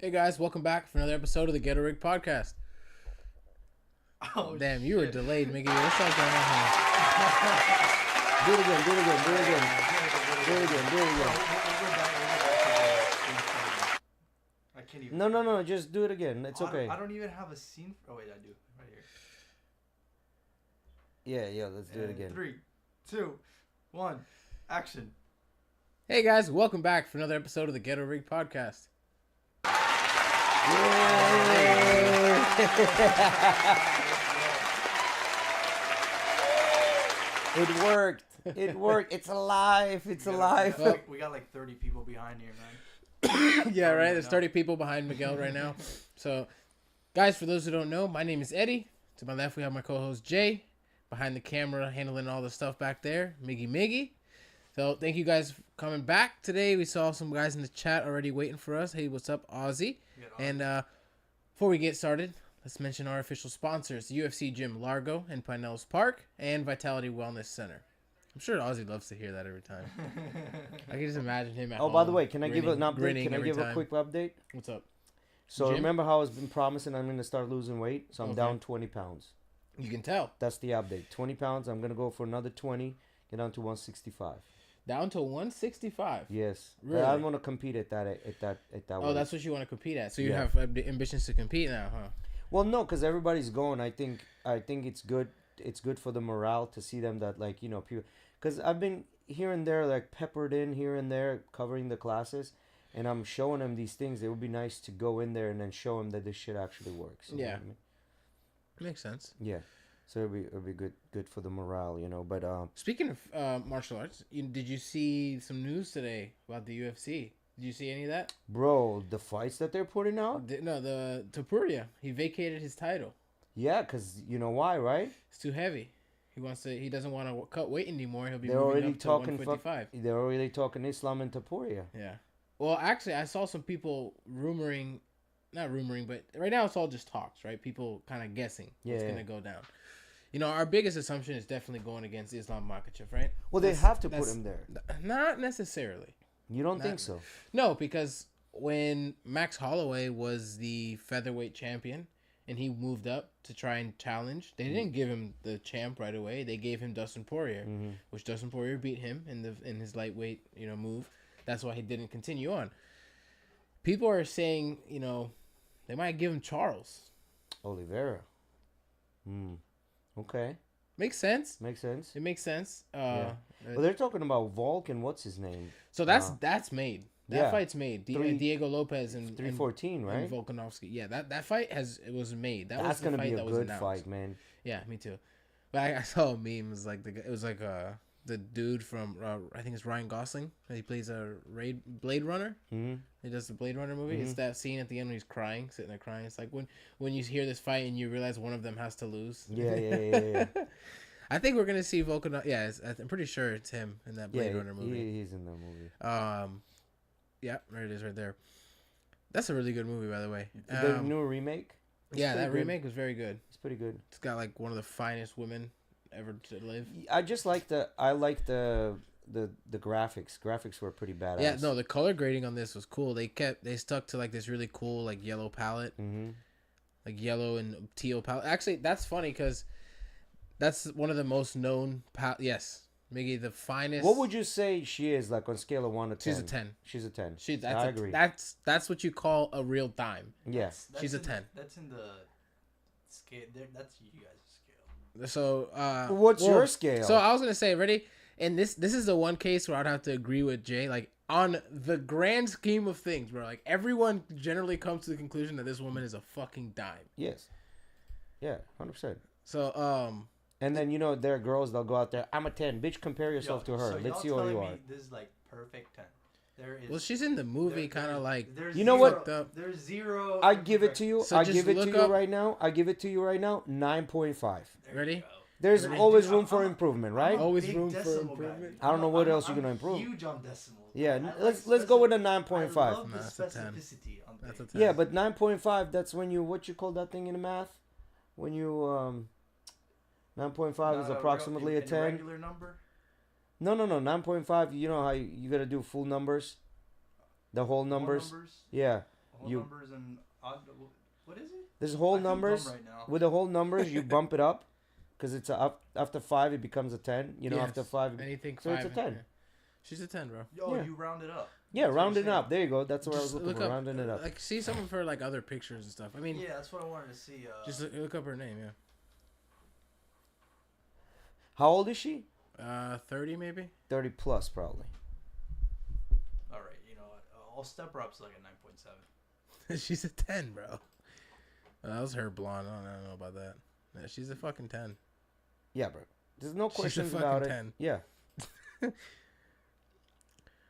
Hey guys, welcome back for another episode of the GhettoRig podcast. Oh, Damn, shit. you were delayed, Mickey. What's up going on here? Do it again. I can't even. No. Just do it again. It's Oh, okay. I don't even have a scene. Oh wait, I do. Right here. Yeah. Let's do it again. 3, 2, 1, action. Hey guys, welcome back for another episode of the GhettoRig podcast. It worked. It's alive. Well, We got like 30 people behind here, man. yeah, right. There's 30 people behind Miguel right now. So, guys, for those who don't know, my name is Eddie. To my left, we have my co-host Jay. Behind the camera, handling all the stuff back there, Miggy. So, thank you guys for coming back today. We saw some guys in the chat already waiting for us. Hey, what's up, Ozzy? And before we get started, let's mention our official sponsors, UFC Gym Largo in Pinellas Park and Vitality Wellness Center. I'm sure Ozzy loves to hear that every time. I can just imagine him at home. Oh, by the way, can I give an update? grinning Can I every give a time. quick update? What's up? So Gym? remember how I've been promising I'm going to start losing weight? So I'm Okay. down 20 pounds. You can tell. That's the update. 20 pounds. I'm going to go for another 20. Get down to 165. Down to 165. Yes. Really? I want to compete at that Oh, weight. that's what you want to compete at. So you Yeah. have ambitions to compete now, huh? Well, no, because everybody's going. I think it's good. It's good for the morale to see them that, like, you know, people. Because I've been here and there, like, peppered in here and there, covering the classes, and I'm showing them these things. It would be nice to go in there and then show them that this shit actually works. You know Yeah. what I mean? Makes sense. Yeah. So it'll be good for the morale, you know. But Speaking of martial arts, did you see some news today about the UFC? Did you see any of that? bro, the fights that they're putting out. No, the Topuria. He vacated his title. Yeah, because you know why, right? It's too heavy. He doesn't want to cut weight anymore. He'll be They're moving already up to talking. 155. They're already talking Islam and Tapuria. Yeah. Well, actually, I saw some people not rumoring, but right now it's all just talks, right? People kind of guessing what's Yeah. going to go down. You know, our biggest assumption is definitely going against Islam Makhachev, right? Well, they have to put that's- him there. Not necessarily. You don't think so? No, because when Max Holloway was the featherweight champion and he moved up to try and challenge, they didn't give him the champ right away. They gave him Dustin Poirier, which Dustin Poirier beat him in his lightweight, move. That's why he didn't continue on. People are saying, they might give him Charles. Oliveira. Okay. Makes sense. Makes sense. It makes sense. Well, they're talking about Volk and what's his name? So that's made. That yeah. fight's made. Diego Lopez and 314, right? and Volkanovski. Yeah, that fight was made. That's the gonna fight be a that was good announced. fight, man. Yeah, me too. But I saw a meme. It was like the dude from I think it's Ryan Gosling. He plays a Blade Runner. Mm-hmm. He does the Blade Runner movie. It's that scene at the end when he's crying, sitting there crying. It's like when you hear this fight and you realize one of them has to lose. Yeah. I think we're gonna see Volkanov. Yeah, I'm pretty sure it's him in that Blade Runner movie. He's in that movie. Yeah, there it is, right there. That's a really good movie, by the way. The new remake. Yeah, that good. remake was very good. It's pretty good. It's got like one of the finest women ever to live. I just like the graphics. Graphics were pretty badass. Yeah, no, the color grading on this was cool. They stuck to like this really cool like yellow palette, like yellow and teal palette. Actually, that's funny because that's one of the most known Yes, Miggy, the finest. What would you say she is, like, on scale of 1 to 10? She's a 10. She's a 10. I agree. That's what you call a real dime. Yes. She's a 10. That's in the scale. That's you guys' scale. So, what's your scale? So I was gonna say, ready, and this is the one case where I'd have to agree with Jay. Like on the grand scheme of things, bro, like everyone generally comes to the conclusion that this woman is a fucking dime. Yes. Yeah, 100%. So, and then, there are girls, they'll go out there, I'm a 10. Bitch, compare yourself to her. So Let's see y'all what you telling are. me this is like perfect 10. There is. well, she's in the movie, kind of like. You know what? There's zero. I give it to you. So I just give it to look you up- right now. 9.5. Ready? There's Ready? always Dude, room for I'm a- improvement, I'm right? a Always big room for decimal guy. improvement. I don't know what else I'm you're gonna improve. Huge on decimals. Yeah, I like let's go with a I 9.5. love No, the that's a 10. specificity on That's a things. 10. Yeah, but 9.5, that's when what you call that thing in math? When you 9.5 is Not approximately a an 10. irregular number. No. 9.5, you know how you got to do full numbers? The whole numbers? Whole numbers? Yeah. Whole You- numbers and odd. What is it? There's whole I feel dumb numbers. right now. With the whole numbers, you bump it up, because it's after 5 it becomes a 10. You know, Yes. after 5. Anything So it's 5. a 10. Yeah. She's a 10, bro. Oh, Yeah. you round it up. Yeah, That's what rounding you're up. There you go. That's what I was Just looking for. Rounding it up. Like, see some of her, like, other pictures and stuff. I mean, Yeah, that's what I wanted to see. just look up her name, yeah. How old is she? 30 maybe? 30 plus, probably. All right, you know what? I'll step her up to like a 9.7. She's a 10, bro. That was her blonde. I don't know about that. Yeah, she's a fucking 10. Yeah, bro. There's no She's a questions fucking about 10. it. Yeah.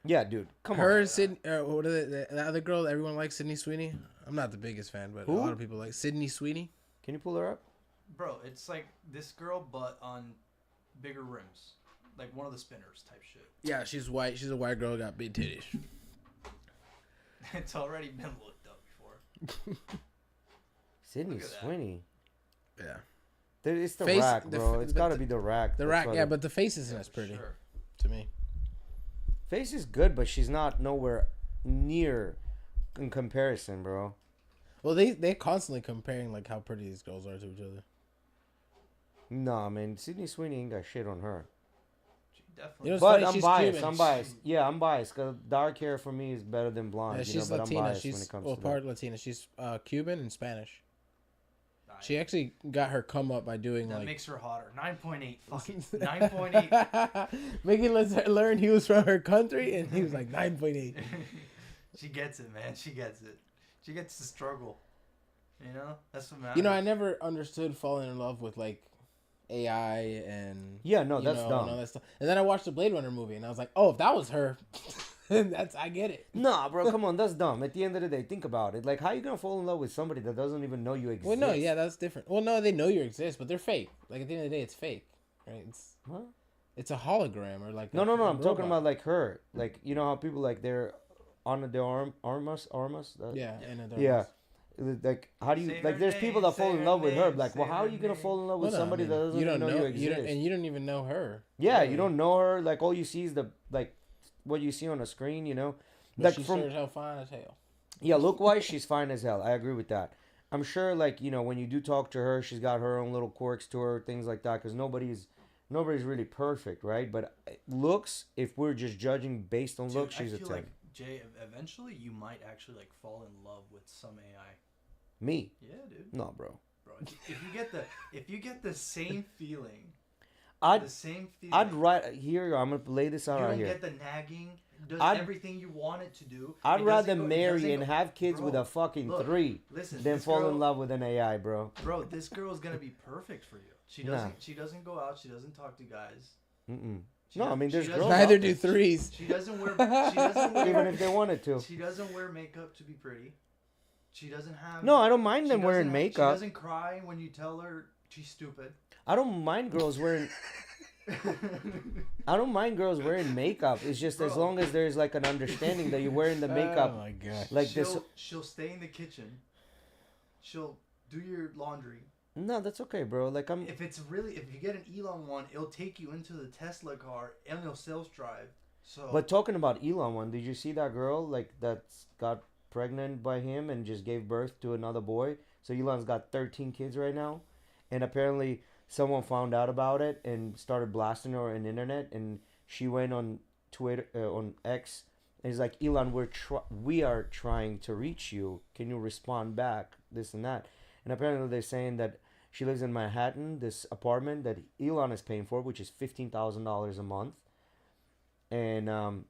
Yeah, dude. Come Her on. and Sydney, what are the other girl that everyone likes, Sydney Sweeney? I'm not the biggest fan, but Who? a lot of people like Sydney Sweeney. Can you pull her up? Bro, it's like this girl, but on bigger rims. Like one of the spinners type shit. Yeah, she's white. She's a white girl, got big titties. It's already been looked up before. Sydney Look at that. Sweeney. Yeah. It's the Face- rack, the bro. f- It's but got to the- be the rack. The That's rack, why yeah, the- but the face isn't Yeah, as for pretty sure. to me. Face is good, but she's not nowhere near in comparison, bro. Well, they're constantly comparing like how pretty these girls are to each other. Nah, man. Sydney Sweeney ain't got shit on her. She definitely. You know, it's But funny, I'm she's biased. Cuban. I'm biased. Yeah, I'm biased. Cause dark hair for me is better than blonde. Yeah, you know, she's but Latina. I'm biased when She's it comes well, to part that. Latina. She's Cuban and Spanish. Nice. She actually got her come up by doing That like. makes her hotter. 9.8. Fucking 9.8. Mickey lets her learn he was from her country, and he was like 9.8. She gets it, man. She gets it. She gets the struggle. You know? That's what matters. You know, I never understood falling in love with like AI and Yeah, no, you that's know, dumb. and all that stuff. And then I watched the Blade Runner movie, and I was like, oh, if that was her, I get it. Nah, bro, come on, that's dumb. At the end of the day, think about it. Like, how you gonna fall in love with somebody that doesn't even know you exist? Well, no, yeah, that's different. Well, no, they know you exist, but they're fake. Like at the end of the day, it's fake, right? What? It's a hologram or like No, a I'm talking robot. about like her. Like, you know how people like they're on their armas. Yeah, and a Yeah. Like, how do you Say like? her There's name, people that say fall in her love with her. name, Like, well, say how are her you gonna name. fall in love with Well, no, somebody I mean, that doesn't you even don't know you know, exist? and you don't even know her. Yeah, really. you don't know her. Like, all you see is the like what you see on the screen. You know, But like she's from sure as hell fine as hell. yeah, look wise, she's fine as hell. I agree with that. I'm sure, like, you know, when you do talk to her, she's got her own little quirks to her, things like that. Because nobody's really perfect, right? But looks, if we're just judging based on Dude, looks, she's I a feel 10. like, Jay, eventually you might actually like fall in love with some AI. Me? Yeah, dude. No, bro. Bro, if you get the same feeling, I'd the same feeling. I'd write here. I'm gonna lay this You out don't right here. get the nagging. Does I'd- everything you want it to do. I'd It rather doesn't go- it marry doesn't and go- have kids with Bro, a fucking look, 3 Listen, than this fall girl, in love with an AI, bro. Bro, this girl is gonna be perfect for you. She Nah. doesn't. She doesn't go out. She doesn't talk to guys. Mm-mm. She No, I doesn't- mean, she there's doesn't- girls Neither out do there. threes. She doesn't wear. She doesn't wear. Even if they wanted to. She doesn't wear makeup to be pretty. She doesn't have. No, I don't mind she them wearing doesn't- makeup. She doesn't cry when you tell her she's stupid. I don't mind girls wearing. I don't mind girls wearing makeup. It's just as Bro. long as there's like an understanding that you're wearing the makeup. Oh my god. Like she'll, this. She'll stay in the kitchen. She'll do your laundry. No, that's okay, bro. Like I'm. If you get an Elon one, it'll take you into the Tesla car and it'll self-drive. So. But talking about Elon one, did you see that girl like that's got pregnant by him and just gave birth to another boy? So Elon's got 13 kids right now, and apparently someone found out about it and started blasting her on the internet, and she went on Twitter on X. And he's like, Elon, we are trying to reach you. Can you respond back? This and that. And apparently they're saying that she lives in Manhattan, this apartment that Elon is paying for, which is $15,000 a month. And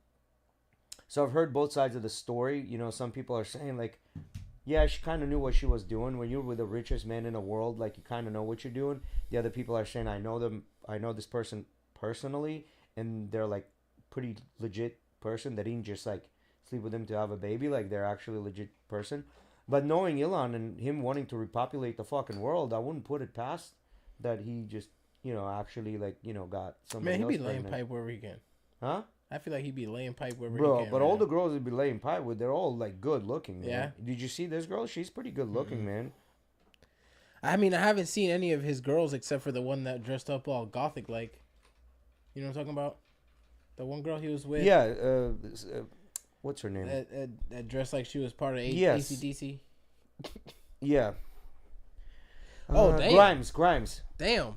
so I've heard both sides of the story. You know, some people are saying like, yeah, she kind of knew what she was doing. When you're with the richest man in the world, like you kind of know what you're doing. The other people are saying, I know this person personally, and they're like pretty legit person. They didn't just like sleep with him to have a baby. Like they're actually a legit person. But knowing Elon and him wanting to repopulate the fucking world, I wouldn't put it past that he just, you know, actually like, you know, got somebody Man, he else be laying pregnant. pipe wherever he can. Huh? I feel like he'd be laying pipe wherever Bro, he can. but right all now. the girls he'd be laying pipe with, they're all like good looking, man. Yeah. Did you see this girl? She's pretty good looking, man. I mean, I haven't seen any of his girls except for the one that dressed up all gothic like. You know what I'm talking about? The one girl he was with. Yeah, what's her name? That dressed like she was part of Yes. AC/DC. Yeah. Oh, damn. Grimes. Damn.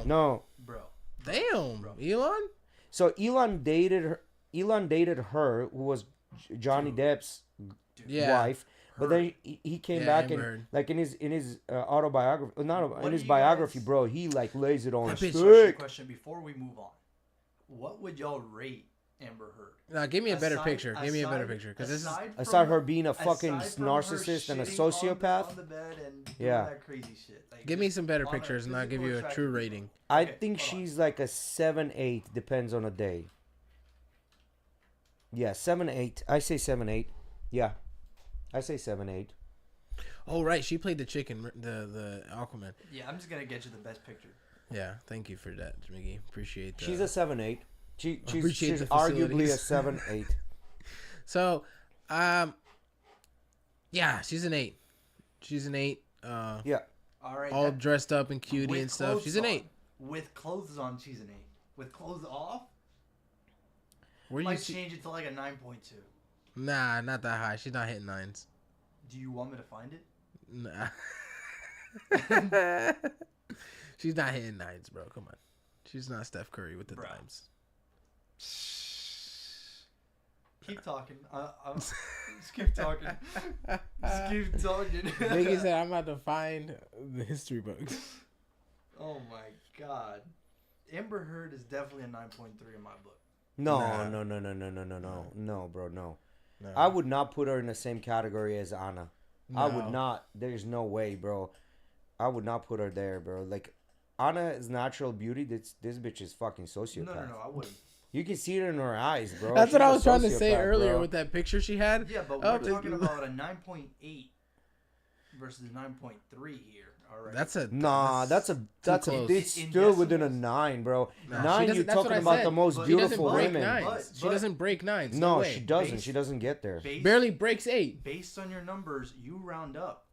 No. Bro. Damn. Bro. Elon? So Elon dated her, who was Johnny Dude. Depp's Yeah. wife. But then he came back Amber and Heard. like in his autobiography, What in do his you biography, guys- bro. He like lays it on That bitch- thick. Question before we move on. What would y'all rate Amber Heard? Now, give me a better Aside- picture. Give me a better aside- picture. Because this is. Aside her being a aside fucking from narcissist her and a shitting sociopath. on the bed and doing Yeah. that crazy shit. Like, Give me just some better on a pictures and I'll give you a physical true attractive rating. people. I Okay, think hold on. she's like a 7-8. Depends on a day. Yeah, 7-8. I say 7-8. Yeah, I say 7-8. Oh, right. She played the chicken, the Aquaman. Yeah, I'm just gonna get you the best picture. Yeah. Thank you for that, Mickey. Appreciate that. She's a 7-8. Appreciate She's the arguably a facilities. 7-8. So, yeah, she's an 8. She's an 8. Yeah. All right. All that- dressed up and cutie with and stuff. clothes She's an on. 8. With clothes on, she's an 8. With clothes off, Where do you might see? change it to like a 9.2. Nah, not that high. She's not hitting 9s. Do you want me to find it? Nah. She's not hitting 9s, bro. Come on. She's not Steph Curry with the Bro. dimes. Keep talking. Just keep talking. Just keep talking. Mickey said, I'm about to find the history books. Oh my god. Amber Heard is definitely a 9.3 in my book. No, Nah. no, bro, no. No. I would not put her in the same category as Anna. I would No. not. There's no way, bro. I would not put her there, bro. Like, Anna is natural beauty. This bitch is fucking sociopath. No, I wouldn't. You can see it in her eyes, bro. That's She's what I a was trying to say sociopath, earlier bro. with that picture she had. Yeah, but Oh, we're talking about a 9.8 versus 9.3 here. All right. That's a Nah, that's a close. it's In still within a decimals. 9, bro. Nah, she 9, doesn't- you're that's what talking I about said, the most but She doesn't beautiful break women. 9s. She But- doesn't break 9s. No, way. she doesn't. Based- She doesn't get there. Barely breaks 8. Based on your numbers, you round up.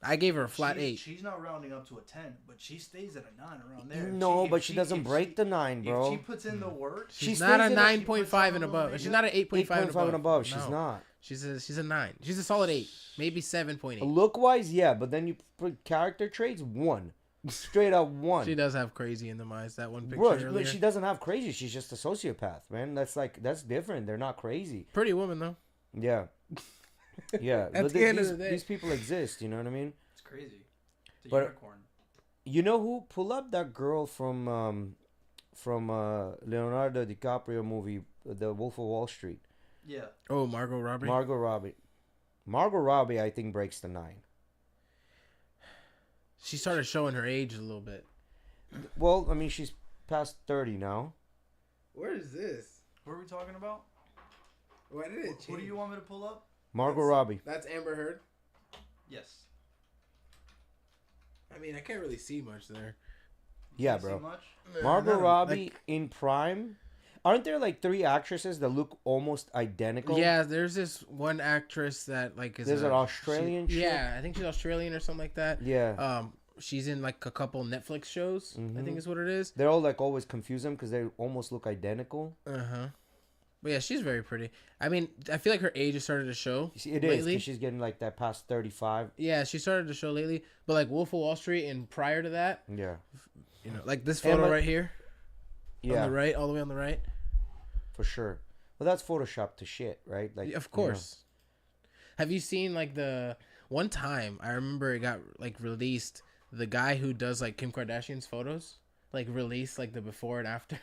I gave her a flat 8. She's not rounding up to a 10, but she stays at a 9 around there. No, If but she doesn't if break the 9, bro. If she puts in the work, She's She not a stays in a- 9.5 and she puts above. on a She's little not an 8.5 8.5 and above. She's No. not. She's a 9. She's a solid 8. Maybe 7.8. Look wise, yeah, but then you put character traits, 1. Straight up 1. She does have crazy in the eyes. That one picture Bro, earlier. she doesn't have crazy. She's just a sociopath, man. That's different. They're not crazy. Pretty woman though. Yeah. Yeah. At but the end of these, the day. these people exist, you know what I mean? it's crazy. It's a But- unicorn. You know who? Pull up that girl from Leonardo DiCaprio movie, The Wolf of Wall Street. Yeah. Oh, Margot Robbie. Margot Robbie. Margot Robbie, I think, breaks the 9. She started showing her age a little bit. Well, I mean, she's past 30 now. Where is this? What are we talking about? Why did it Who do you want me to pull up? Margot Robbie. That's Amber Heard. Yes. I mean, I can't really see much there. Yeah, Can't see bro. much? Margot No, Robbie like- in prime. Aren't there like 3 actresses that look almost identical? Yeah, there's this one actress that like is. There's an Australian chick? Yeah, I think she's Australian or something like that. Yeah. She's in like a couple Netflix shows. I Mhm. think is what it is. They're all like always confuse them because they almost look identical. But yeah, she's very pretty. I mean, I feel like her age has started to show. You see, it is lately. because she's getting like that past 35. Yeah, she started to show lately. But like Wolf of Wall Street and prior to that, Yeah. you know, like this photo Emma- right here on Yeah, the right, all the way on the right. for sure. Well, that's Photoshop to shit, right? Like, Yeah, of you know. course. Have you seen like the one time I remember it got like released, the guy who does like Kim Kardashian's photos, like released like the before and after.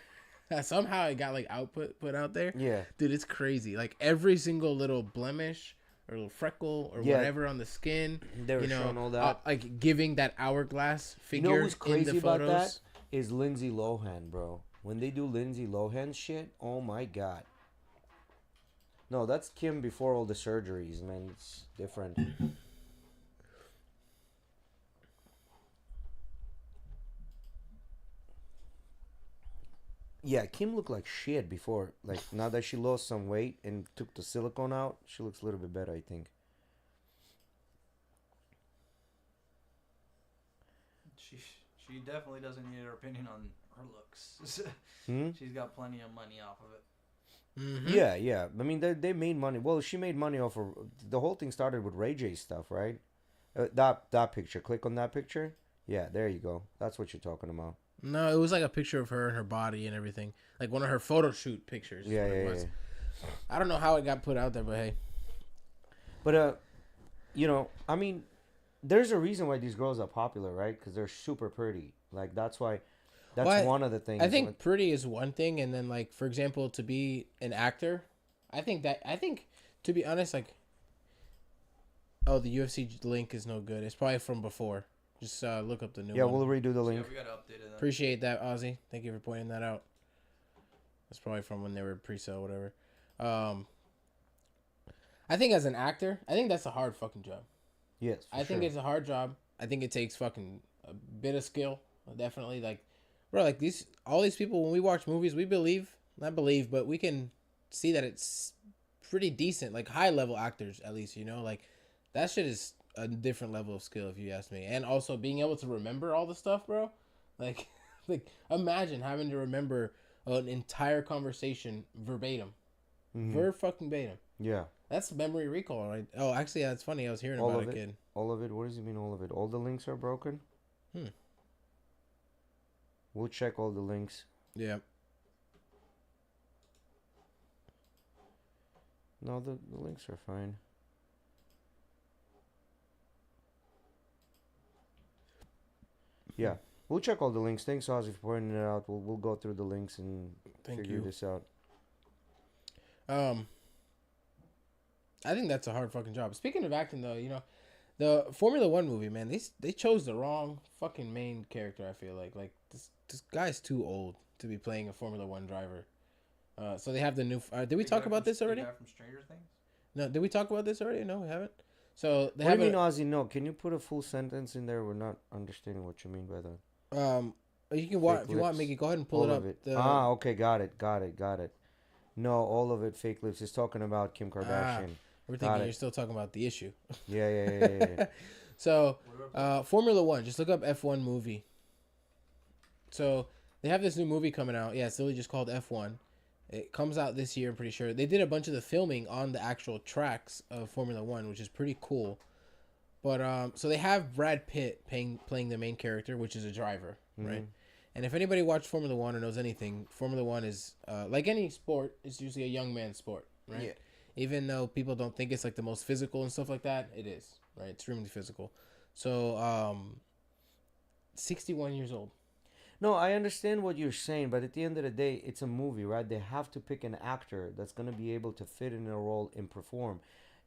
Somehow it got like put out there. Yeah. Dude, it's crazy. Like every single little blemish or little freckle or Yeah. whatever on the skin, They were you know, showing all that. like giving that hourglass You figure know who's in crazy the about photos. that? Is Lindsay Lohan, bro. When they do Lindsay Lohan shit, oh my god. No, that's Kim before all the surgeries, man. It's different. Yeah, Kim looked like shit before. Like, now that she lost some weight and took the silicone out, she looks a little bit better, I think. She definitely doesn't need her opinion on her looks. Hmm? She's got plenty of money off of it. Mm-hmm. Yeah. I mean, they made money. Well, she made money off of the whole thing. Started with Ray J stuff, right? That picture. Click on that picture. Yeah, there you go. That's what you're talking about. No, it was like a picture of her and her body and everything, like one of her photo shoot pictures. Is Yeah, what yeah, it yeah. was. I don't know how it got put out there, but hey. But I mean, there's a reason why these girls are popular, right? Because they're super pretty. Like that's why. That's Well, one of the things. I think pretty is one thing, and then like for example, to be an actor, I think to be honest, like, oh, the UFC link is no good. It's probably from before. Just look up the new Yeah, one. we'll redo the Yeah, link. we gotta update it. Appreciate that, Ozzy. Thank you for pointing that out. That's probably from when they were pre-sale, whatever. I think as an actor, I think that's a hard fucking job. Yes, I think it's a hard job. I think it takes fucking a bit of skill, definitely. Like, bro, like all these people when we watch movies, we not believe, but we can see that it's pretty decent, like high level actors at least. Like that shit is a different level of skill if you ask me. And also being able to remember all the stuff, bro. Like, like imagine having to remember an entire conversation verbatim, fucking verbatim. Yeah. That's memory recall, right? Oh, actually, that's funny. I was hearing All about of a it. kid. All of it. What does it mean? All of it. All the links are broken. We'll check all the links. Yeah. No, the links are fine. Yeah, we'll check all the links. Thanks, Ozzy, for pointing it out. We'll go through the links and figure this out. I think that's a hard fucking job. Speaking of acting, though, the Formula One movie, man, they chose the wrong fucking main character. I feel like this guy's too old to be playing a Formula One driver. So they have the new. Did we talk about this already? The guy from Stranger Things? No, did we talk about this already? No, we haven't. So they What have do you mean, Ozzy? No, can you put a full sentence in there? We're not understanding what you mean by that. You can watch if you want, Mickey. Go ahead and pull all it up. Of it. Okay, got it. No, all of it. Fake lips. He's talking about Kim Kardashian. We're thinking you're still talking about the issue. Yeah. So, Formula One. Just look up F1 movie. So they have this new movie coming out. Yeah, it's literally just called F1. It comes out this year, I'm pretty sure. They did a bunch of the filming on the actual tracks of Formula One, which is pretty cool. But so they have Brad Pitt playing the main character, which is a driver, right? And if anybody watched Formula One or knows anything, Formula One is like any sport, it's usually a young man's sport, right? Yeah. Even though people don't think it's like the most physical and stuff like that, it is, right? It's extremely physical. So 61 years old. No, I understand what you're saying, but at the end of the day, it's a movie, right? They have to pick an actor that's going to be able to fit in a role and perform.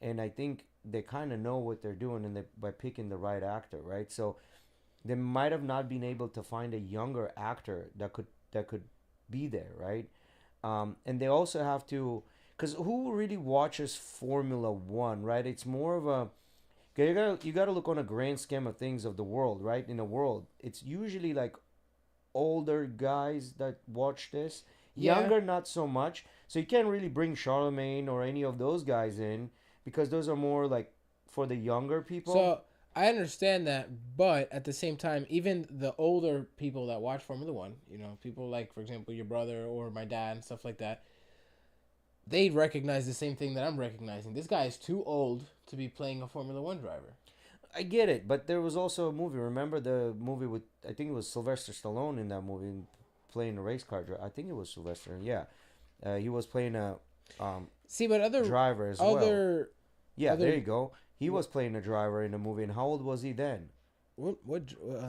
And I think they kind of know what they're doing by picking the right actor, right? So they might have not been able to find a younger actor that could be there, right? And they also have to, because who really watches Formula One, right? It's more of a, you gotta look on a grand scheme of things of the world, right? In the world, it's usually like older guys that watch this. Yeah. Younger, not so much. So you can't really bring Charlemagne or any of those guys in because those are more like for the younger people. So I understand that, but at the same time, even the older people that watch Formula One, people like, for example, your brother or my dad and stuff like that, they recognize the same thing that I'm recognizing. This guy is too old to be playing a Formula One driver. I get it, but there was also a movie. Remember the movie with, I think it was Sylvester Stallone in that movie playing a race car driver. I think it was Sylvester. Yeah, he was playing a but other driver as well. Yeah, other, there you go. He was playing a driver in the movie, and how old was he then? What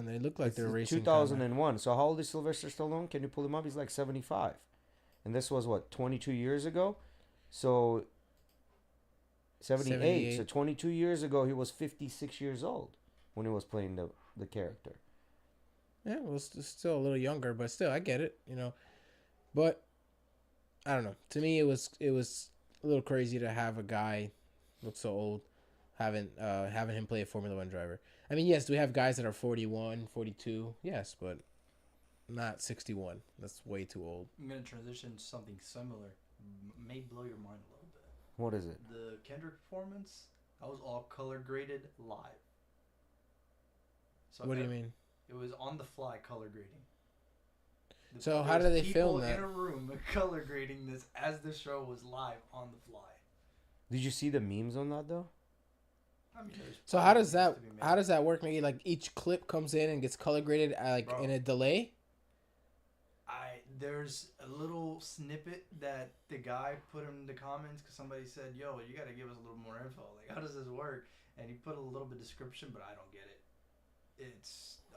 they look like they're racing. 2001. So how old is Sylvester Stallone? Can you pull him up? He's like 75, and this was what 22 years ago. So 78. So 22 years ago, he was 56 years old when he was playing the character. Yeah, well, still a little younger, but still, I get it, But I don't know. To me, it was a little crazy to have a guy look so old, having him play a Formula One driver. I mean, yes, we have guys that are 41, 42, yes, but not 61. That's way too old. I'm gonna transition to something similar. May blow your mind a little bit. What is it? The Kendrick performance, that was all color graded live. So what do you mean? It was on the fly color grading. So how do they film that? People in a room color grading this as the show was live on the fly. Did you see the memes on that though? I mean, So how does that work? Maybe like each clip comes in and gets color graded in a delay. There's a little snippet that the guy put in the comments because somebody said, "Yo, you got to give us a little more info. Like, how does this work?" And he put a little bit of description, but I don't get it.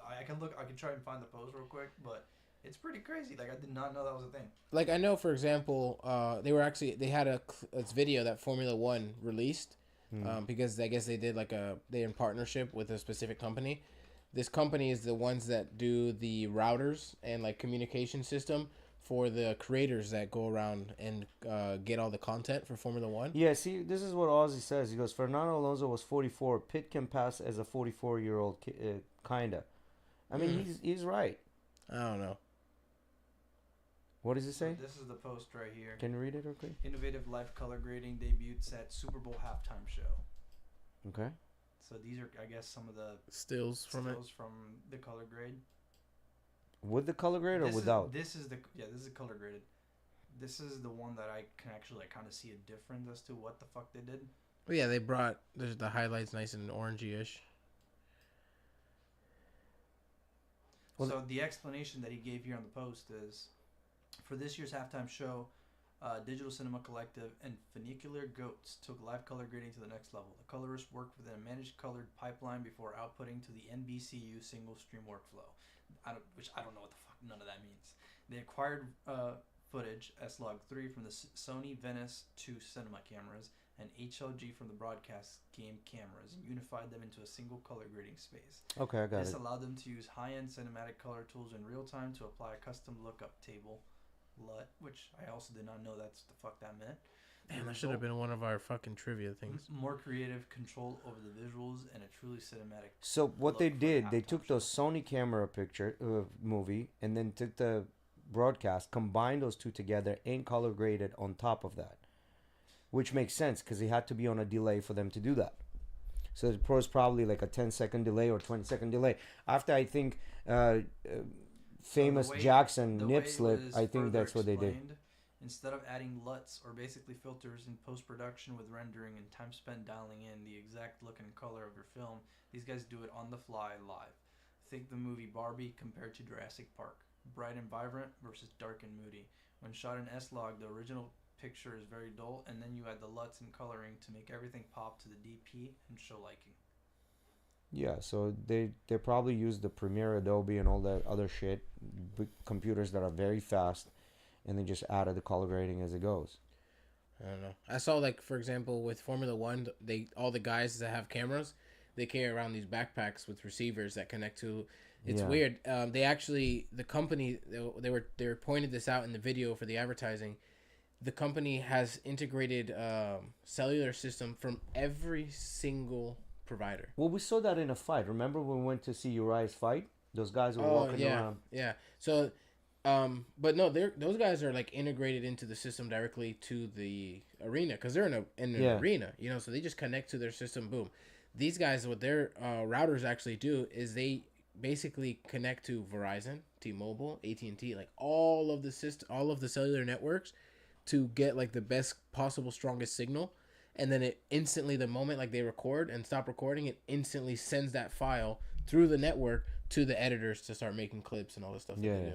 I can try and find the post real quick, but it's pretty crazy. Like, I did not know that was a thing. Like, I know, for example, they had a video that Formula One released because I guess they're in partnership with a specific company. This company is the ones that do the routers and like communication system for the creators that go around and get all the content for Formula One. Yeah, see, this is what Ozzy says. He goes, Fernando Alonso was 44. Pitt can pass as a 44-year-old, kinda. I mean, he's right. I don't know. What does it say? So this is the post right here. Can you read it real quick? Innovative live color grading debuts at Super Bowl halftime show. Okay. So these are, I guess, some of the stills from the color grade. With the color grade or without? This is color graded. This is the one that I can actually kind of see a difference as to what the fuck they did. Well, yeah, they brought the highlights nice and orangey-ish. Well, so the explanation that he gave here on the post is, for this year's halftime show, Digital Cinema Collective and Funicular Goats took live color grading to the next level. The colorists worked within a managed colored pipeline before outputting to the NBCU single stream workflow, which I don't know what the fuck none of that means. They acquired footage S-Log3 from the Sony Venice 2 cinema cameras and HLG from the broadcast game cameras and unified them into a single color grading space. Okay, I got it. This allowed them to use high-end cinematic color tools in real time to apply a custom lookup table, LUT, which I also did not know that's the fuck that meant. Damn, that should have been one of our fucking trivia things. More creative control over the visuals and a truly cinematic. So what they did, they took the Sony camera movie, and then took the broadcast, combined those two together, and color graded on top of that, which makes sense because it had to be on a delay for them to do that. So it was probably like a 10-second delay or 20-second delay. After I think famous Jackson nip slip, I think that's what they did. Instead of adding LUTs or basically filters in post-production with rendering and time spent dialing in the exact look and color of your film, these guys do it on the fly live. Think the movie Barbie compared to Jurassic Park. Bright and vibrant versus dark and moody. When shot in S-Log, the original picture is very dull, and then you add the LUTs and coloring to make everything pop to the DP and show liking. Yeah, so they probably use the Premiere, Adobe, and all that other shit, computers that are very fast, and they just added the color grading as it goes. I don't know. I saw, like, for example, with Formula One, all the guys that have cameras, they carry around these backpacks with receivers that connect to. It's weird. They actually, the company, they were pointed this out in the video for the advertising. The company has integrated cellular system from every single provider. Well, we saw that in a fight. Remember when we went to see Uriah's fight? Those guys were walking around. Yeah. So, but no, those guys are like integrated into the system directly to the arena because they're in an arena, you know. So they just connect to their system. Boom. These guys, what their routers actually do is they basically connect to Verizon, T-Mobile, AT&T, like all of the cellular networks to get like the best possible strongest signal. And then it instantly, the moment like they record and stop recording, it instantly sends that file through the network to the editors to start making clips and all the stuff that they do.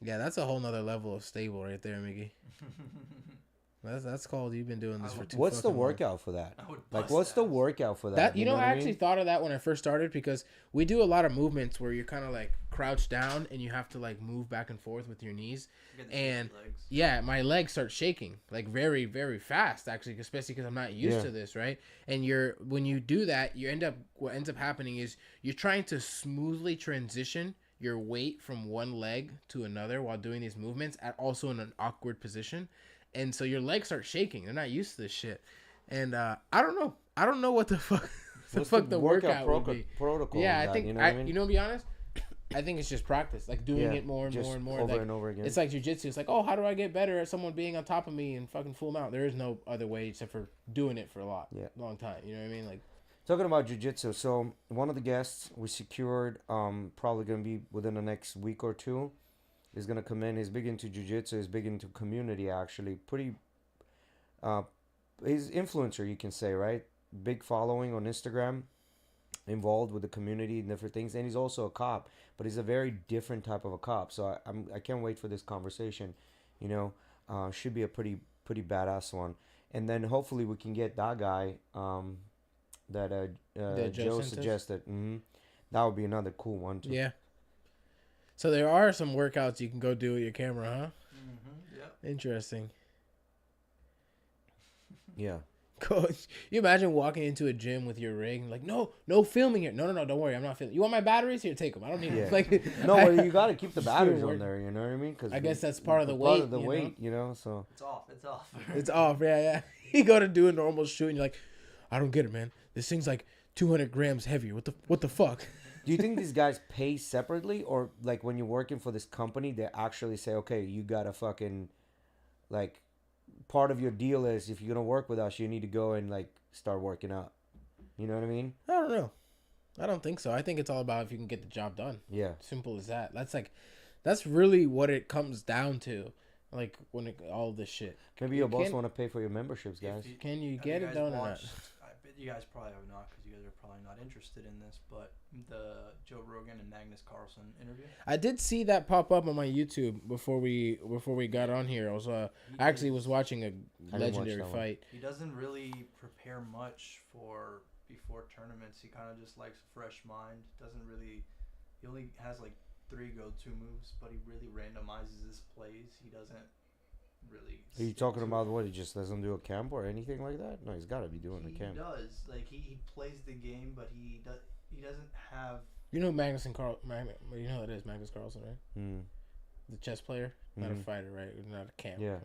Yeah, that's a whole nother level of stable right there, Miggy. That's called, you've been doing this for 2 What's the workout for that? Like, what's the workout for that? You know, I actually thought of that when I first started because we do a lot of movements where you're kind of like crouched down and you have to like move back and forth with your knees. And yeah, my legs start shaking like very, very fast actually, especially because I'm not used to this, right? And when you do that, what ends up happening is you're trying to smoothly transition your weight from one leg to another while doing these movements also in an awkward position. And so your legs start shaking. They're not used to this shit. And I don't know. I don't know what the fuck the workout would be. Protocol. Yeah, I think you know what I mean? You know, to be honest, I think it's just practice, like doing it more and more and more, over and over again. It's like jiu-jitsu. It's like, oh, how do I get better at someone being on top of me and fucking fool them out? There is no other way except for doing it for a long time. You know what I mean? Like, Talking about jiu-jitsu, so one of the guests we secured, probably gonna be within the next week or two, is gonna come in. He's big into jiu-jitsu. He's big into community. Actually, pretty. Uh, he's influencer, you can say, right? Big following on Instagram, involved with the community and different things. And he's also a cop, but he's a very different type of a cop. So I can't wait for this conversation. You know, should be a pretty badass one. And then hopefully we can get that guy. That Joe suggested. That would be another cool one too. Yeah. So there are some workouts you can go do with your camera, huh? Yeah. Interesting. Yeah. Coach, you imagine walking into a gym with your rig, like, no filming here. No, don't worry, I'm not filming. You want my batteries? Here, take them. I don't need them. Like, no, but you got to keep the batteries on there. You know what I mean? Cause I guess that's part of the weight. Part of the weight, you know. So it's off. It's off. Yeah. You go to do a normal shoot, and you're like, I don't get it, man. This thing's like 200 grams heavier. What the fuck? Do you think these guys pay separately, or like when you're working for this company, they actually say, okay, you gotta fucking, like, part of your deal is if you're gonna work with us, you need to go and like start working out. You know what I mean? I don't know. I don't think so. I think it's all about if you can get the job done. Yeah. Simple as that. That's really what it comes down to. Like all this shit. Maybe your boss want to pay for your memberships, guys. Can you get it done or not? I bet you guys probably have not, because you guys are probably not interested in this. But the Joe Rogan and Magnus Carlsen interview. I did see that pop up on my YouTube before we got on here. I was was watching a legendary fight. He doesn't really prepare much before tournaments. He kind of just likes a fresh mind. He only has like 3 go-to moves, but he really randomizes his plays. He doesn't really. Are you talking about what? He just doesn't do a camp or anything like that? No, he's got to be doing a camp. He does. Like he plays the game, but he doesn't have. You know Magnus and you know who that is Magnus Carlsen, right? The chess player, not a fighter, right? Not a camp. Yeah.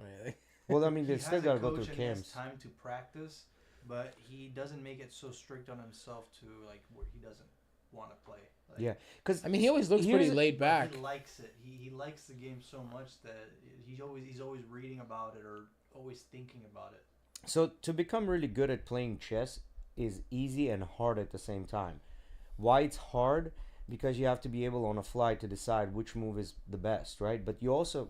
Well, I mean, they still got to go through camps. He has time to practice, but he doesn't make it so strict on himself to like where he doesn't want to play. Like, yeah, because I mean, he always looks pretty laid back. He likes it. He likes the game so much that he's always reading about it or always thinking about it. So to become really good at playing chess is easy and hard at the same time. Why it's hard? Because you have to be able on a fly to decide which move is the best, right? But you also,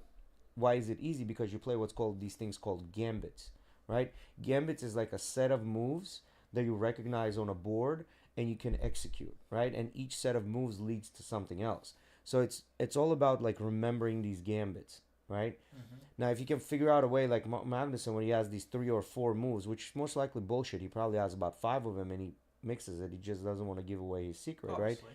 why is it easy? Because you play what's called these things called gambits, right? Gambits is like a set of moves that you recognize on a board and you can execute, right? And each set of moves leads to something else. So it's all about like remembering these gambits, right? Now, if you can figure out a way like Magnuson, when he has these 3 or 4 moves, which is most likely bullshit, he probably has about 5 of them and he mixes it. He just doesn't want to give away his secret, Obviously.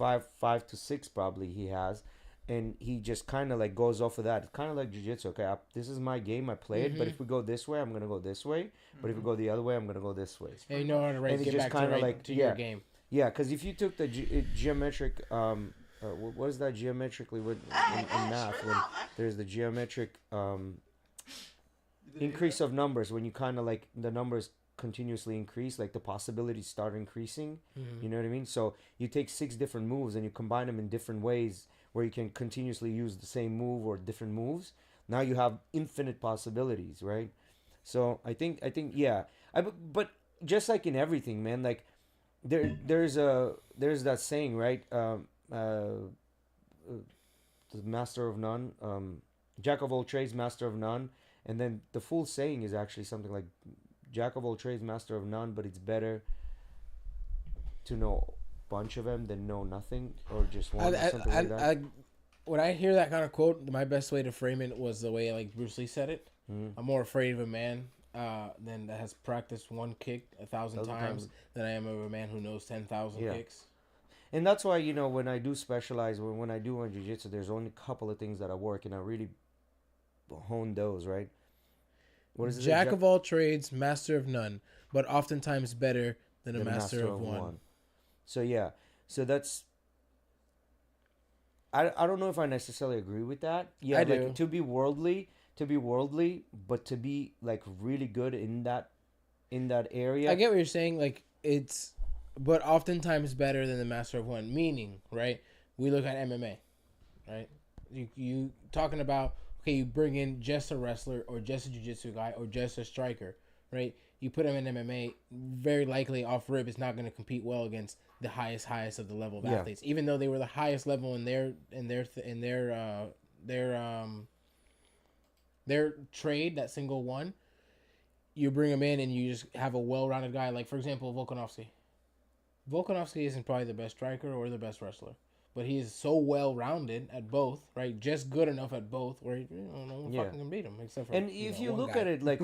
Right? 5 to 6 probably he has, and he just kind of like goes off of that. It's kind of like jiu-jitsu. Okay, this is my game. I play it, but if we go this way, I'm gonna go this way. But if we go the other way, I'm gonna go this way. And you know how to get back to your game. Yeah, because if you took the geometric, what is that geometrically in math? When there's the geometric increase of numbers, when you kind of like the numbers continuously increase, like the possibilities start increasing. You know what I mean? So you take 6 different moves and you combine them in different ways where you can continuously use the same move or different moves. Now you have infinite possibilities, right? So I think yeah. But just like in everything, man, like there's that saying, right? The master of none, jack of all trades, master of none, and then the full saying is actually something like jack of all trades, master of none, but it's better to know a bunch of them than know nothing or just one or something like that. When I hear that kind of quote, my best way to frame it was the way like Bruce Lee said it. I'm more afraid of a man than that has practiced one kick 1,000 times than I am of a man who knows 10,000 kicks. And that's why, you know, when I do specialize, when I do on jiu-jitsu, there's only a couple of things that I work, and I really hone those, right? What is it? Jack of all trades, master of none, but oftentimes better than a master of one. So, yeah. So that's... I don't know if I necessarily agree with that. Yeah, I like, do. to be worldly, but to be, like, really good in that area. I get what you're saying. Like, it's... But oftentimes better than the master of one. Meaning, right? We look at MMA, right? You talking about, okay, you bring in just a wrestler or just a jiu-jitsu guy or just a striker, right? you put him in MMA, very likely off rib is not going to compete well against the highest of the level of athletes, even though they were the highest level in their trade, that single one. You bring him in and you just have a well-rounded guy. Like, for example, Volkanovski. Volkanovski isn't probably the best striker or the best wrestler, but he is so well-rounded at both, right? Just good enough at both where no one fucking can beat him, except for. And if you look guy. at it, like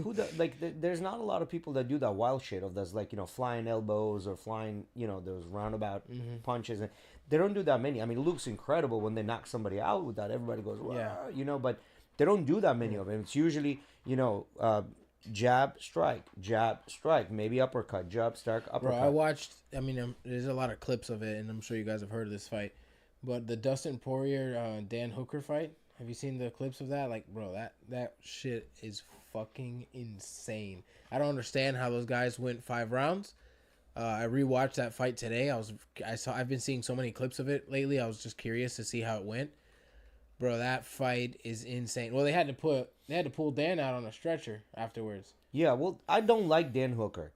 there's not a lot of people that do that wild shit of those, like, flying elbows or flying, those roundabout punches, and they don't do that many. I mean, it looks incredible when they knock somebody out with that. Everybody goes, "Wah," but they don't do that many of them. It's usually, jab, strike, maybe uppercut, jab, strike, uppercut. Bro, I watched. I mean, there's a lot of clips of it, and I'm sure you guys have heard of this fight. But the Dustin Poirier, Dan Hooker fight. Have you seen the clips of that? Like, bro, that shit is fucking insane. I don't understand how those guys went 5 rounds. I rewatched that fight today. I've been seeing so many clips of it lately. I was just curious to see how it went. Bro, that fight is insane. Well, they had to pull Dan out on a stretcher afterwards. Yeah, well, I don't like Dan Hooker.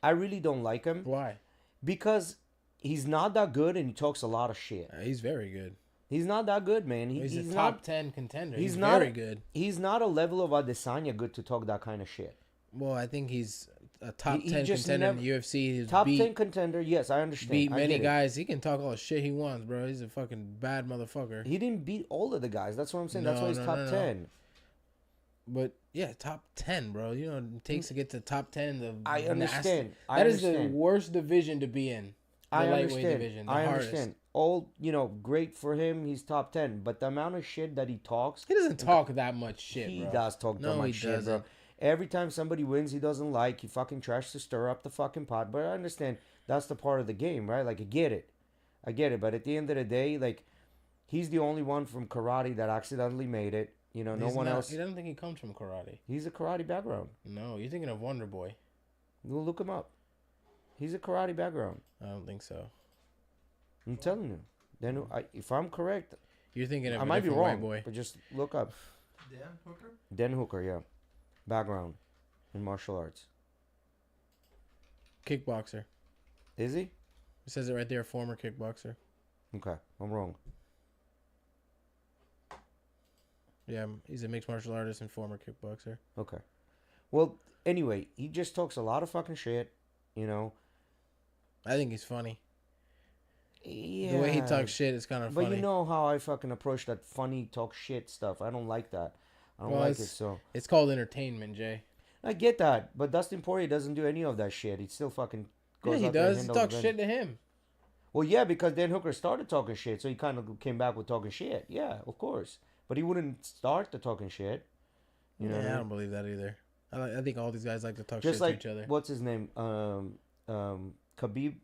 I really don't like him. Why? Because he's not that good and he talks a lot of shit. He's very good. He's not that good, man. He's a not, top 10 contender. He's not very good. He's not a level of Adesanya good to talk that kind of shit. Well, I think he's a top 10 contender in the UFC. He's top 10 contender, yes, I understand. Beat many guys. He can talk all the shit he wants, bro. He's a fucking bad motherfucker. He didn't beat all of the guys. That's what I'm saying. That's why he's top 10. But yeah, top 10, bro. You know what it takes to get to top 10 in the I understand. That is the worst division to be in. The lightweight division. The hardest. Understand. All, great for him. He's top 10. But the amount of shit that he talks. He doesn't talk that much shit, bro. He does talk that much shit, bro. Every time somebody wins he doesn't like, he fucking tries to stir up the fucking pot. But I understand that's the part of the game, right? Like, I get it. But at the end of the day, like, he's the only one from karate that accidentally made it. No one else. He doesn't think he comes from karate. He's a karate background. No, you're thinking of Wonder Boy. We'll look him up. He's a karate background. I don't think so. I'm telling you. Then, if I'm correct, you're thinking of I might be wrong, white boy. But just look up. Dan Hooker? Dan Hooker, yeah. Background in martial arts. Kickboxer. Is he? It says it right there, former kickboxer. Okay, I'm wrong. Yeah, he's a mixed martial artist and former kickboxer. Okay. Well, anyway, he just talks a lot of fucking shit, I think he's funny. Yeah. The way he talks shit is kind of funny. But you know how I fucking approach that funny talk shit stuff. I don't like that. I don't like it, so. It's called entertainment, Jay. I get that, but Dustin Poirier doesn't do any of that shit. He still fucking goes he does. He talks shit to him. Well, yeah, because Dan Hooker started talking shit, so he kind of came back with talking shit. Yeah, of course. But he wouldn't start the talking shit. You know I don't believe that either. I think all these guys like to talk just shit like, to each other. What's his name? Khabib,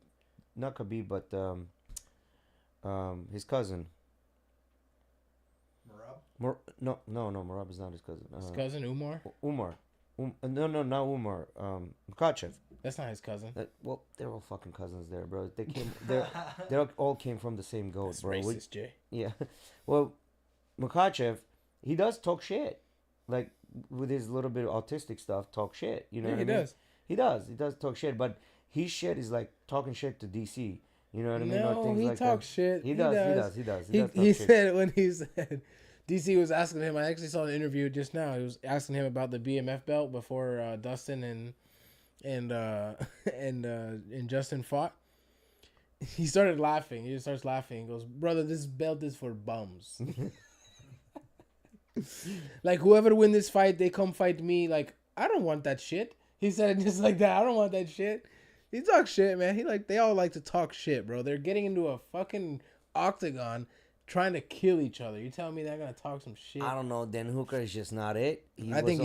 not Khabib, but his cousin. No, Merab is not his cousin. His cousin Umar. No, not Umar. Makachev. That's not his cousin. Well, they're all fucking cousins there, bro. They all came from the same goat, that's bro. Racist, Jay. Yeah, well, Makachev, he does talk shit, like with his little bit of autistic stuff. Talk shit, you know? Yeah, what I mean? He does talk shit, but his shit is like talking shit to DC. You know what I mean? No, he talks shit. He does. He said when he said DC was asking him. I actually saw an interview just now. He was asking him about the BMF belt before Dustin and Justin fought. He started laughing. He just starts laughing. He goes, "Brother, this belt is for bums. Like, whoever to win this fight, they come fight me. Like, I don't want that shit." He said it just like that. I don't want that shit. He talks shit, man. They all like to talk shit, bro. They're getting into a fucking octagon trying to kill each other. You telling me they're gonna talk some shit? I don't know. Dan Hooker is just not it. I think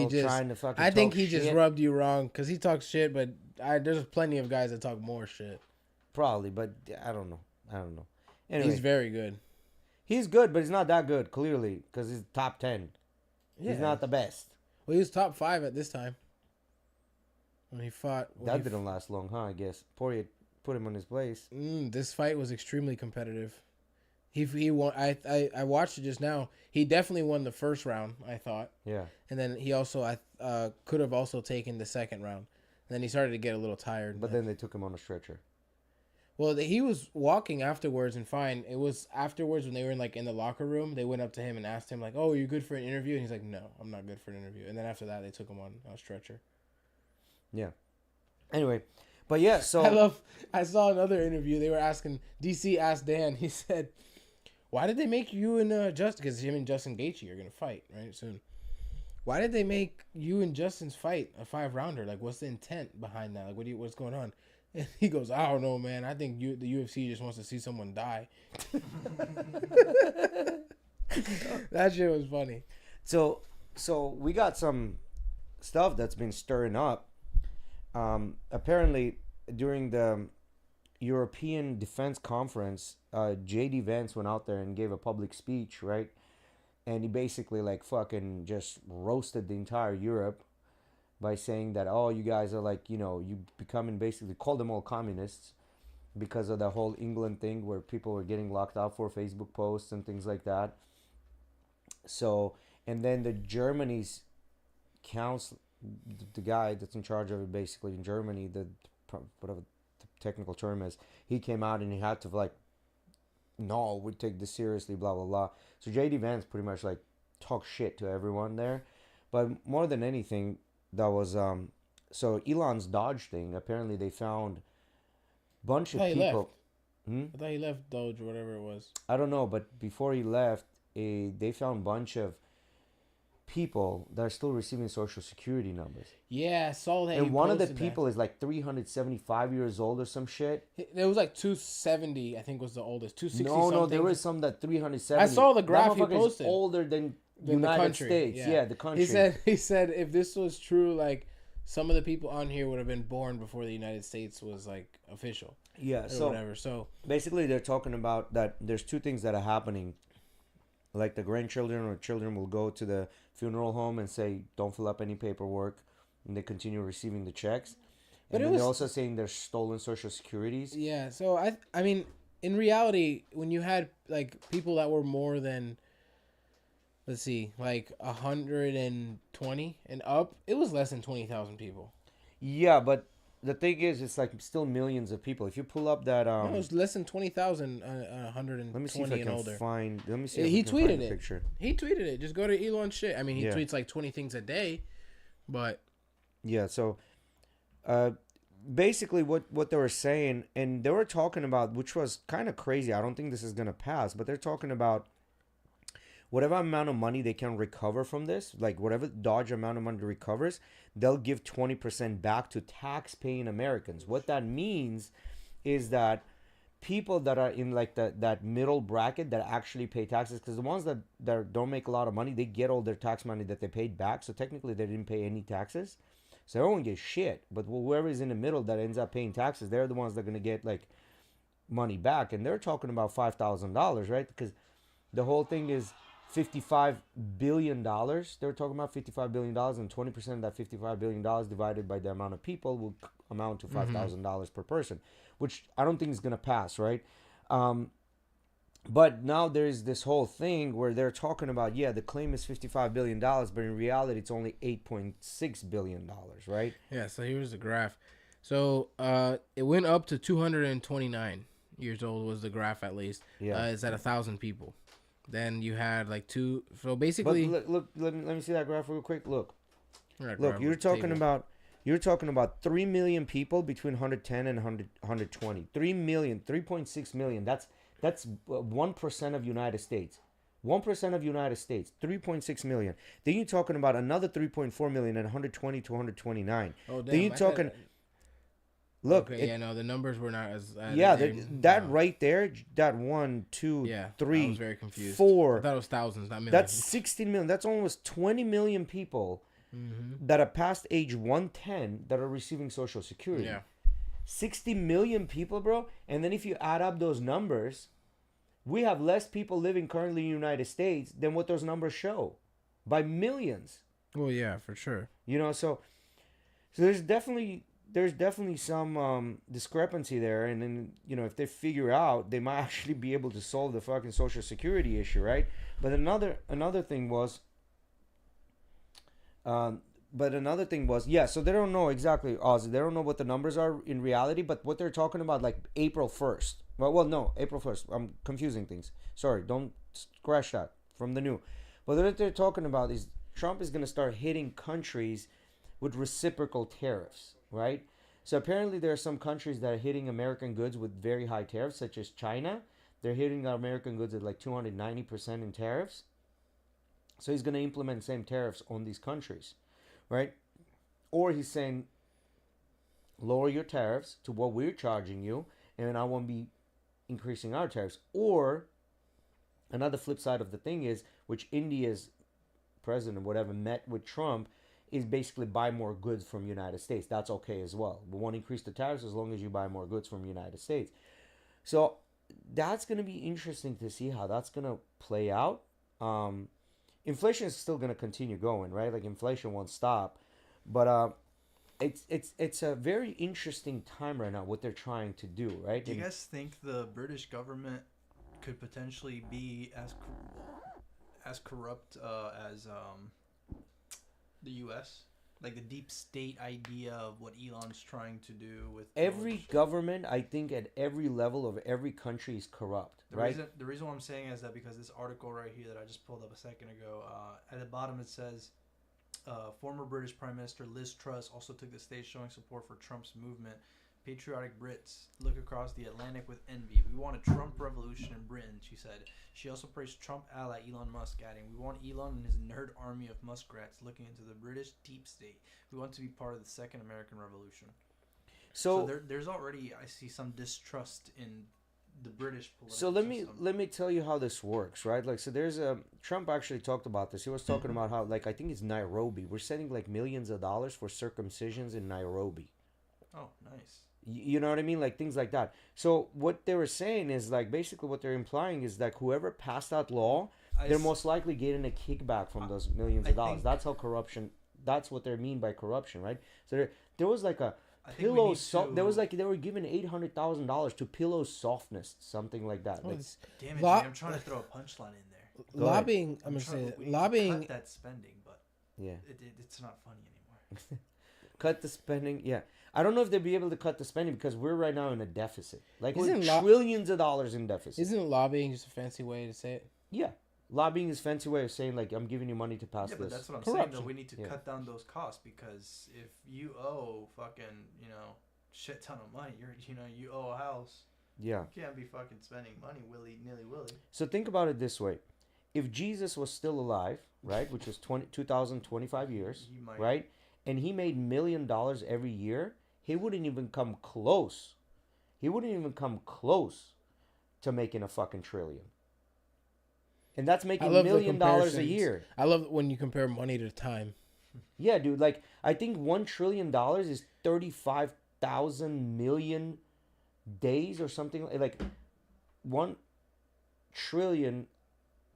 he just rubbed you wrong because he talks shit, but there's plenty of guys that talk more shit. Probably, but I don't know. Anyway, he's very good. He's good, but he's not that good, clearly, because he's top 10. Yeah. He's not the best. Well, he was top 5 at this time. When he fought. That didn't last long, huh, I guess. Poirier put him on his place. This fight was extremely competitive. He won. I watched it just now. He definitely won the first round, I thought. Yeah. And then he also could have also taken the second round. then he started to get a little tired. But then they took him on a stretcher. Well, he was walking afterwards and fine. It was afterwards when they were in the locker room. They went up to him and asked him like, "Oh, are you good for an interview?" And he's like, "No, I'm not good for an interview." And then after that, they took him on a stretcher. Yeah. Anyway, but yeah, so I saw another interview. They were asking, DC asked Dan. He said, "Why did they make you and Justin? Because him and Justin Gaethje are gonna fight right soon. Why did they make you and Justin's fight a 5-rounder? Like, what's the intent behind that? Like, what's going on?" And he goes, "I don't know, man. I think the UFC just wants to see someone die." That shit was funny. So we got some stuff that's been stirring up. Apparently, during the European Defense Conference, J.D. Vance went out there and gave a public speech, right? And he basically like fucking just roasted the entire Europe by saying that, oh, you guys are like, you becoming, basically called them all communists because of the whole England thing where people were getting locked up for Facebook posts and things like that. So, and then the Germany's council, the guy that's in charge of it basically in Germany, whatever the technical term is, he came out and he had to like, no, we take this seriously, blah, blah, blah. So J.D. Vance pretty much like talk shit to everyone there. But more than anything, that was so Elon's Dodge thing. Apparently, they found a bunch of people. I thought he left Doge or whatever it was. I don't know, but before he left, they found a bunch of people that are still receiving Social Security numbers. Yeah, I saw that. And one of the people is like 375 years old or some shit. It was like 270, I think was the oldest. 260 No, there was some that 370. I saw the graph he posted. Older than the United States. Yeah, the country. He said if this was true, like some of the people on here would have been born before the United States was like official. Yeah, so whatever. So basically, they're talking about that. There's two things that are happening. Like the grandchildren or children will go to the funeral home and say, "Don't fill up any paperwork," and they continue receiving the checks. But they're also saying they're stolen Social Securities. Yeah. So I mean, in reality, when you had like people that were more than, let's see, like 120 and up, it was less than 20,000 people. Yeah, but the thing is, it's like still millions of people. If you pull up that, no, it was less than 20,000, 120 let me see if I can older. Let me see. He tweeted it. Picture. He tweeted it. Just go to Elon's shit. I mean, he tweets like 20 things a day, but yeah. So, basically, what they were saying, and they were talking about, which was kind of crazy. I don't think this is gonna pass, but they're talking about whatever amount of money they can recover from this, like whatever Dodge amount of money recovers, they'll give 20% back to tax-paying Americans. What that means is that people that are in like that middle bracket that actually pay taxes, because the ones that don't make a lot of money, they get all their tax money that they paid back. So technically they didn't pay any taxes. So everyone gets shit. But whoever is in the middle that ends up paying taxes, they're the ones that are going to get like money back. And they're talking about $5,000, right? Because the whole thing is $55 billion. They're talking about $55 billion, and 20% of that $55 billion divided by the amount of people will amount to $5,000 per person, which I don't think is going to pass, right? But now there's this whole thing where they're talking about, the claim is $55 billion, but in reality, it's only $8.6 billion, right? Yeah, so here's the graph. So it went up to 229 years old was the graph at least. Yeah. It's at 1,000 people. Then you had like two. So basically, but look. Let me see that graph real quick. Look. You're talking about 3 million people between 110 and 120. 3 million, 3.6 million. That's 1% of United States. 1% of United States. 3.6 million. Then you're talking about another 3.4 million at 120 to 129. Oh, damn, then you're talking. Look, okay, the numbers were not as. Right there, that 1, 2, 3, I was very confused. 4. I thought it was thousands, not millions. That's 16 million. That's almost 20 million people that are past age 110 that are receiving Social Security. Yeah, 60 million people, bro. And then if you add up those numbers, we have less people living currently in the United States than what those numbers show, by millions. Well, yeah, for sure. So there's definitely some discrepancy there, and then if they figure out, they might actually be able to solve the fucking Social Security issue, right? But another thing was, but another thing was, yeah, so they don't know exactly, Ozzy. They don't know what the numbers are in reality, but what they're talking about, like April 1st. Well, no, April 1st. I'm confusing things. Sorry, don't scratch that from the new. But what they're talking about is Trump is going to start hitting countries with reciprocal tariffs, right? So apparently there are some countries that are hitting American goods with very high tariffs, such as China. They're hitting American goods at like 290% in tariffs. So he's going to implement the same tariffs on these countries, right? Or he's saying, lower your tariffs to what we're charging you, and I won't be increasing our tariffs. Or another flip side of the thing is, which India's president, whatever, met with Trump, is basically buy more goods from United States. That's okay as well. We won't increase the tariffs as long as you buy more goods from United States. So that's going to be interesting to see how that's going to play out. Inflation is still going to continue going, right? Like inflation won't stop, but it's a very interesting time right now what they're trying to do, right? Do you guys think the British government could potentially be as corrupt as the U.S.? Like the deep state idea of what Elon's trying to do with every government, I think, at every level of every country is corrupt, right? The reason why I'm saying is that because this article right here that I just pulled up a second ago, at the bottom it says, former British Prime Minister Liz Truss also took the stage showing support for Trump's movement. Patriotic Brits look across the Atlantic with envy. We want a Trump revolution in Britain, she said. She also praised Trump ally Elon Musk, adding, we want Elon and his nerd army of muskrats looking into the British deep state. We want to be part of the second American Revolution. So there's already, I see, some distrust in the British political system. let me tell you how this works, right? Like, so there's a Trump actually talked about this. He was talking about how, like, I think it's Nairobi. We're sending like millions of dollars for circumcisions in Nairobi. Oh, nice. You know what I mean? Like things like that. So what they were saying is, like, basically what they're implying is that whoever passed that law, they're most likely getting a kickback from those millions of dollars. That's how corruption. That's what they mean by corruption, right? So there was like a pillow. There was like they were giving $800,000 to pillow softness, something like that. Like, damn it, I'm trying to throw a punchline in there. Lobbying. I'm gonna say lobbying. Cut that spending, but yeah, it's not funny anymore. Cut the spending. Yeah. I don't know if they'll be able to cut the spending because we're right now in a deficit. Like, we're trillions of dollars in deficit. Isn't lobbying just a fancy way to say it? Yeah. Lobbying is a fancy way of saying, like, I'm giving you money to pass this. Yeah, but that's what I'm saying, though. We need to cut down those costs because if you owe fucking, shit ton of money, you owe a house. Yeah. You can't be fucking spending money willy-nilly. So think about it this way. If Jesus was still alive, right, which was 2,025 years, right, and he made $1 million every year, he wouldn't even come close. He wouldn't even come close to making a fucking trillion. And that's making $1 million a year. I love when you compare money to time. Yeah, dude. Like, I think $1 trillion is 35,000 million days or something. Like 1 trillion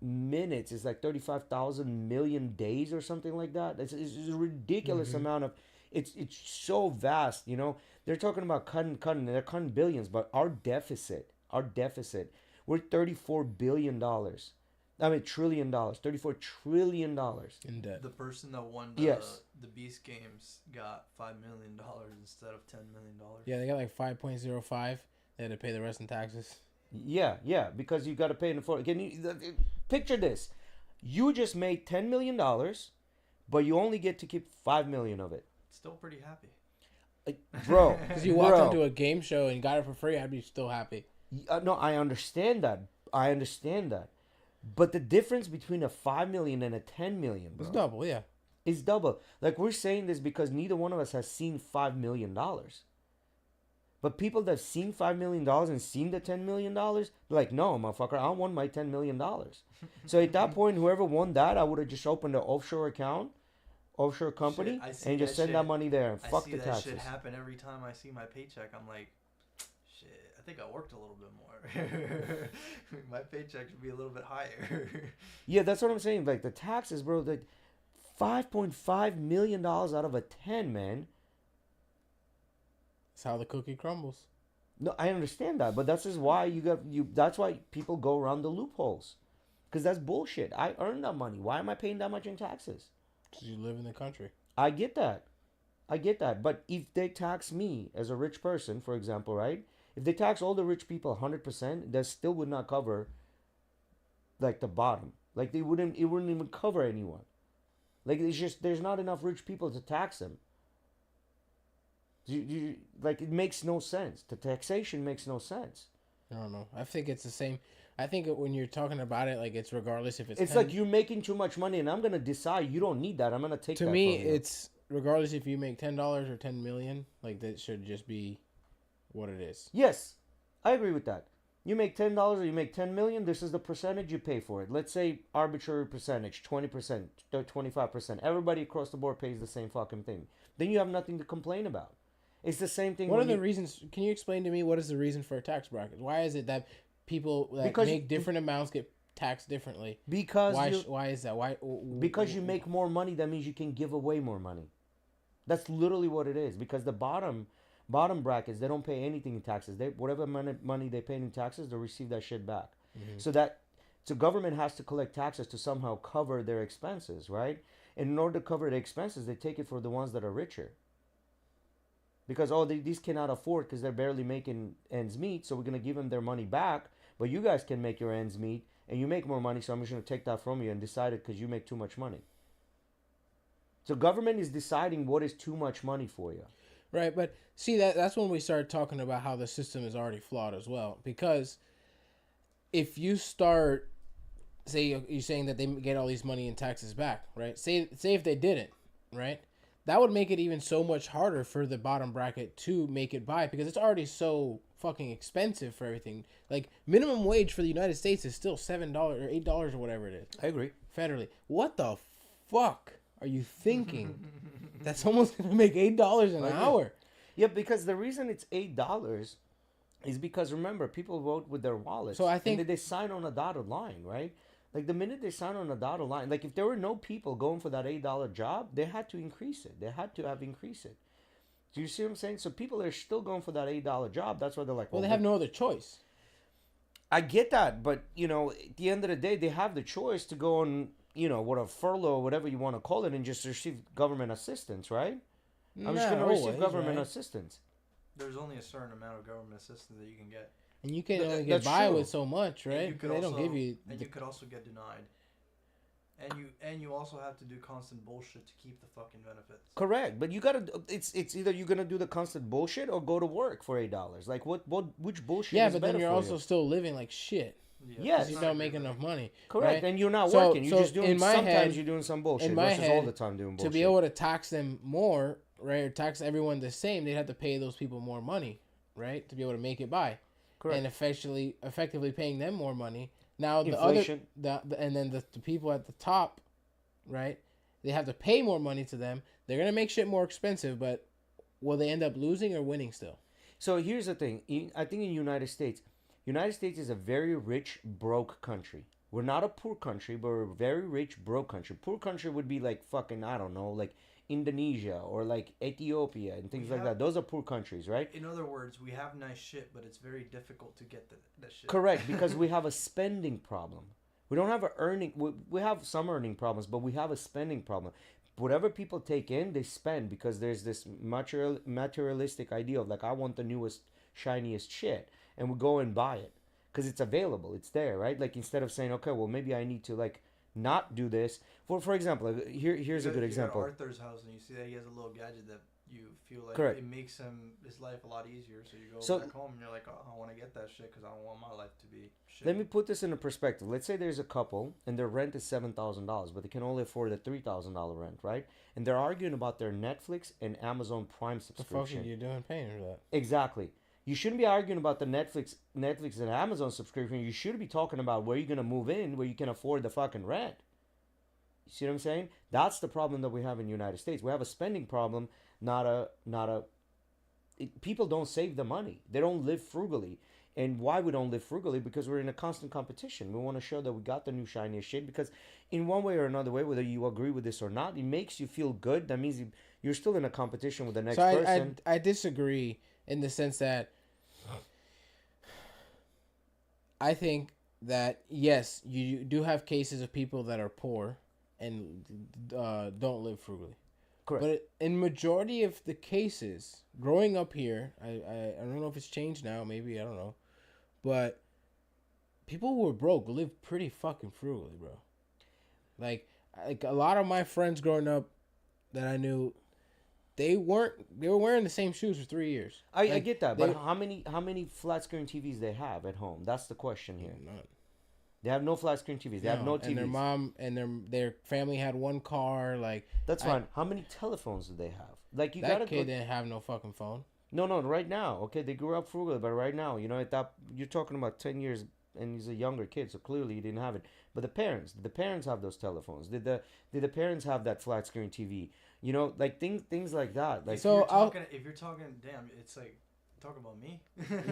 minutes is like 35,000 million days or something like that. It's a ridiculous amount of. It's so vast, They're talking about cutting, and they're cutting billions, but our deficit, we're $34 billion. I mean, $1 trillion, $34 trillion in debt. The person that won the Beast Games got $5 million instead of $10 million. Yeah, they got like 5.05. They had to pay the rest in taxes. Yeah, because you got to pay in the Can you picture this? You just made $10 million, but you only get to keep $5 million of it. Still pretty happy. Bro. Because you walked into a game show and got it for free, I'd be still happy. No, I understand that. But the difference between a $5 million and a $10 million, bro, it's double, yeah. It's double. Like, we're saying this because neither one of us has seen $5 million. But people that have seen $5 million and seen the $10 million, they're like, no, motherfucker, I want my $10 million. So at that point, whoever won that, I would have just opened an offshore account, offshore company, and just send that money there and fuck the taxes. I see that shit happen every time I see my paycheck. I'm like, shit, I think I worked a little bit more. My paycheck should be a little bit higher. Yeah, that's what I'm saying. Like, the taxes, bro, like $5.5 million out of a 10, man. That's how the cookie crumbles. No, I understand that, but that's just why that's why people go around the loopholes. Because that's bullshit. I earned that money. Why am I paying that much in taxes? Because you live in the country. I get that. I get that. But if they tax me as a rich person, for example, right? If they tax all the rich people 100%, that still would not cover like the bottom. Like they wouldn't. It wouldn't even cover anyone. Like it's just there's not enough rich people to tax them. Like it makes no sense. The taxation makes no sense. I don't know. I think it's the same. I think when you're talking about it, like it's regardless if it's. It's 10, like you're making too much money, and I'm gonna decide you don't need that. I'm gonna take. To that me, from you. it's regardless if you make $10 or 10 million. Like that should just be what it is. Yes, I agree with that. You make $10 or you make 10 million. This is the percentage you pay for it. Let's say arbitrary percentage, 20%, 25%. Everybody across the board pays the same fucking thing. Then you have nothing to complain about. It's the same thing. What are the reasons? Can you explain to me what is the reason for a tax bracket? Why is it that people that make different amounts get taxed differently? Because why is that? Why? Because you make more money, that means you can give away more money. That's literally what it is. Because the bottom brackets, they don't pay anything in taxes. They whatever money they pay in taxes, they receive that shit back. Mm-hmm. So government has to collect taxes to somehow cover their expenses, right? And in order to cover the expenses, they take it for the ones that are richer. Because these cannot afford because they're barely making ends meet, so we're gonna give them their money back. But you guys can make your ends meet, and you make more money, so I'm just gonna take that from you and decide it because you make too much money. So government is deciding what is too much money for you. Right, but see that's when we start talking about how the system is already flawed as well. Because if you start, say you're saying that they get all these money in taxes back, right? Say if they didn't, right? That would make it even so much harder for the bottom bracket to make it by because it's already so fucking expensive for everything. Like minimum wage for the United States is still $7 or $8 or whatever it is. I agree. Federally. What the fuck are you thinking? That's almost gonna make $8 an hour. Yeah, because the reason it's $8 is because remember people vote with their wallets. So I think and they sign on a dotted line, right? Like the minute they sign on a dotted line, like if there were no people going for that $8 job, they had to increase it. They had to have increased it. Do you see what I'm saying? So people are still going for that $8 job. That's why they're like, well, they have no other choice. I get that, but at the end of the day, they have the choice to go on, what a furlough, whatever you want to call it, and just receive government assistance, right? I'm just going to receive government assistance. There's only a certain amount of government assistance that you can get. And you can only get by with so much, right? They don't give you. And you could also get denied. And you also have to do constant bullshit to keep the fucking benefits. Correct, but you gotta. It's either you're gonna do the constant bullshit or go to work for $8. Like which bullshit? Yeah, is but better then you're for also you? still living like shit. Yes, you don't make enough money. Correct, right? and you're not working. You're just doing. Sometimes head, you're doing some bullshit. In my versus head, all the time doing bullshit. To be able to tax them more, right, or tax everyone the same, they'd have to pay those people more money, right, to be able to make it by. Correct. And effectively paying them more money. Now inflation. And then the people at the top, right? They have to pay more money to them. They're gonna make shit more expensive, but will they end up losing or winning still? So here's the thing. I think in United States is a very rich, broke country. We're not a poor country, but we're a very rich, broke country. Poor country would be like fucking, I don't know, like Indonesia or like Ethiopia and things like that. Those are poor countries, right? In other words, we have nice shit, but it's very difficult to get that shit. Correct, because we have a spending problem. We don't have we have some earning problems, but we have a spending problem. Whatever people take in, they spend because there's this materialistic idea of like, I want the newest, shiniest shit. And we go and buy it because it's available. It's there, right? Like instead of saying, okay, well, maybe I need to like not do this. For example, here's a good example. You go to Arthur's house and you see that he has a little gadget that you feel like Correct. It makes his life a lot easier. So you go back home and you're like, oh, I want to get that shit because I don't want my life to be shit. Let me put this into perspective. Let's say there's a couple and their rent is $7,000, but they can only afford a $3,000 rent, right? And they're arguing about their Netflix and Amazon Prime subscription. What the fuck are you doing paying for that? Exactly. You shouldn't be arguing about the Netflix and Amazon subscription. You should be talking about where you're going to move in, where you can afford the fucking rent. You see what I'm saying? That's the problem that we have in the United States. We have a spending problem, people don't save the money. They don't live frugally. And why we don't live frugally? Because we're in a constant competition. We want to show that we got the new shiniest shit. Because in one way or another way, whether you agree with this or not, it makes you feel good. That means you're still in a competition with the next person. I disagree in the sense that I think that, yes, you do have cases of people that are poor and don't live frugally. Correct. But in majority of the cases, growing up here, I don't know if it's changed now. Maybe, I don't know. But people who were broke lived pretty fucking frugally, bro. Like a lot of my friends growing up that I knew, they were wearing the same shoes for 3 years. I get that, but how many flat screen TVs they have at home? That's the question here. None. They have no flat screen TVs. They have no TVs. And their mom and their family had one car. Like that's fine. How many telephones do they have? Like that kid didn't have no fucking phone. No, right now. Okay, they grew up frugal, but right now, you know, you're talking about 10 years, and he's a younger kid, so clearly he didn't have it. But the parents have those telephones. Did the parents have that flat screen TV? You know, like things like that. Like if you're talking, damn, it's like. Talk about me?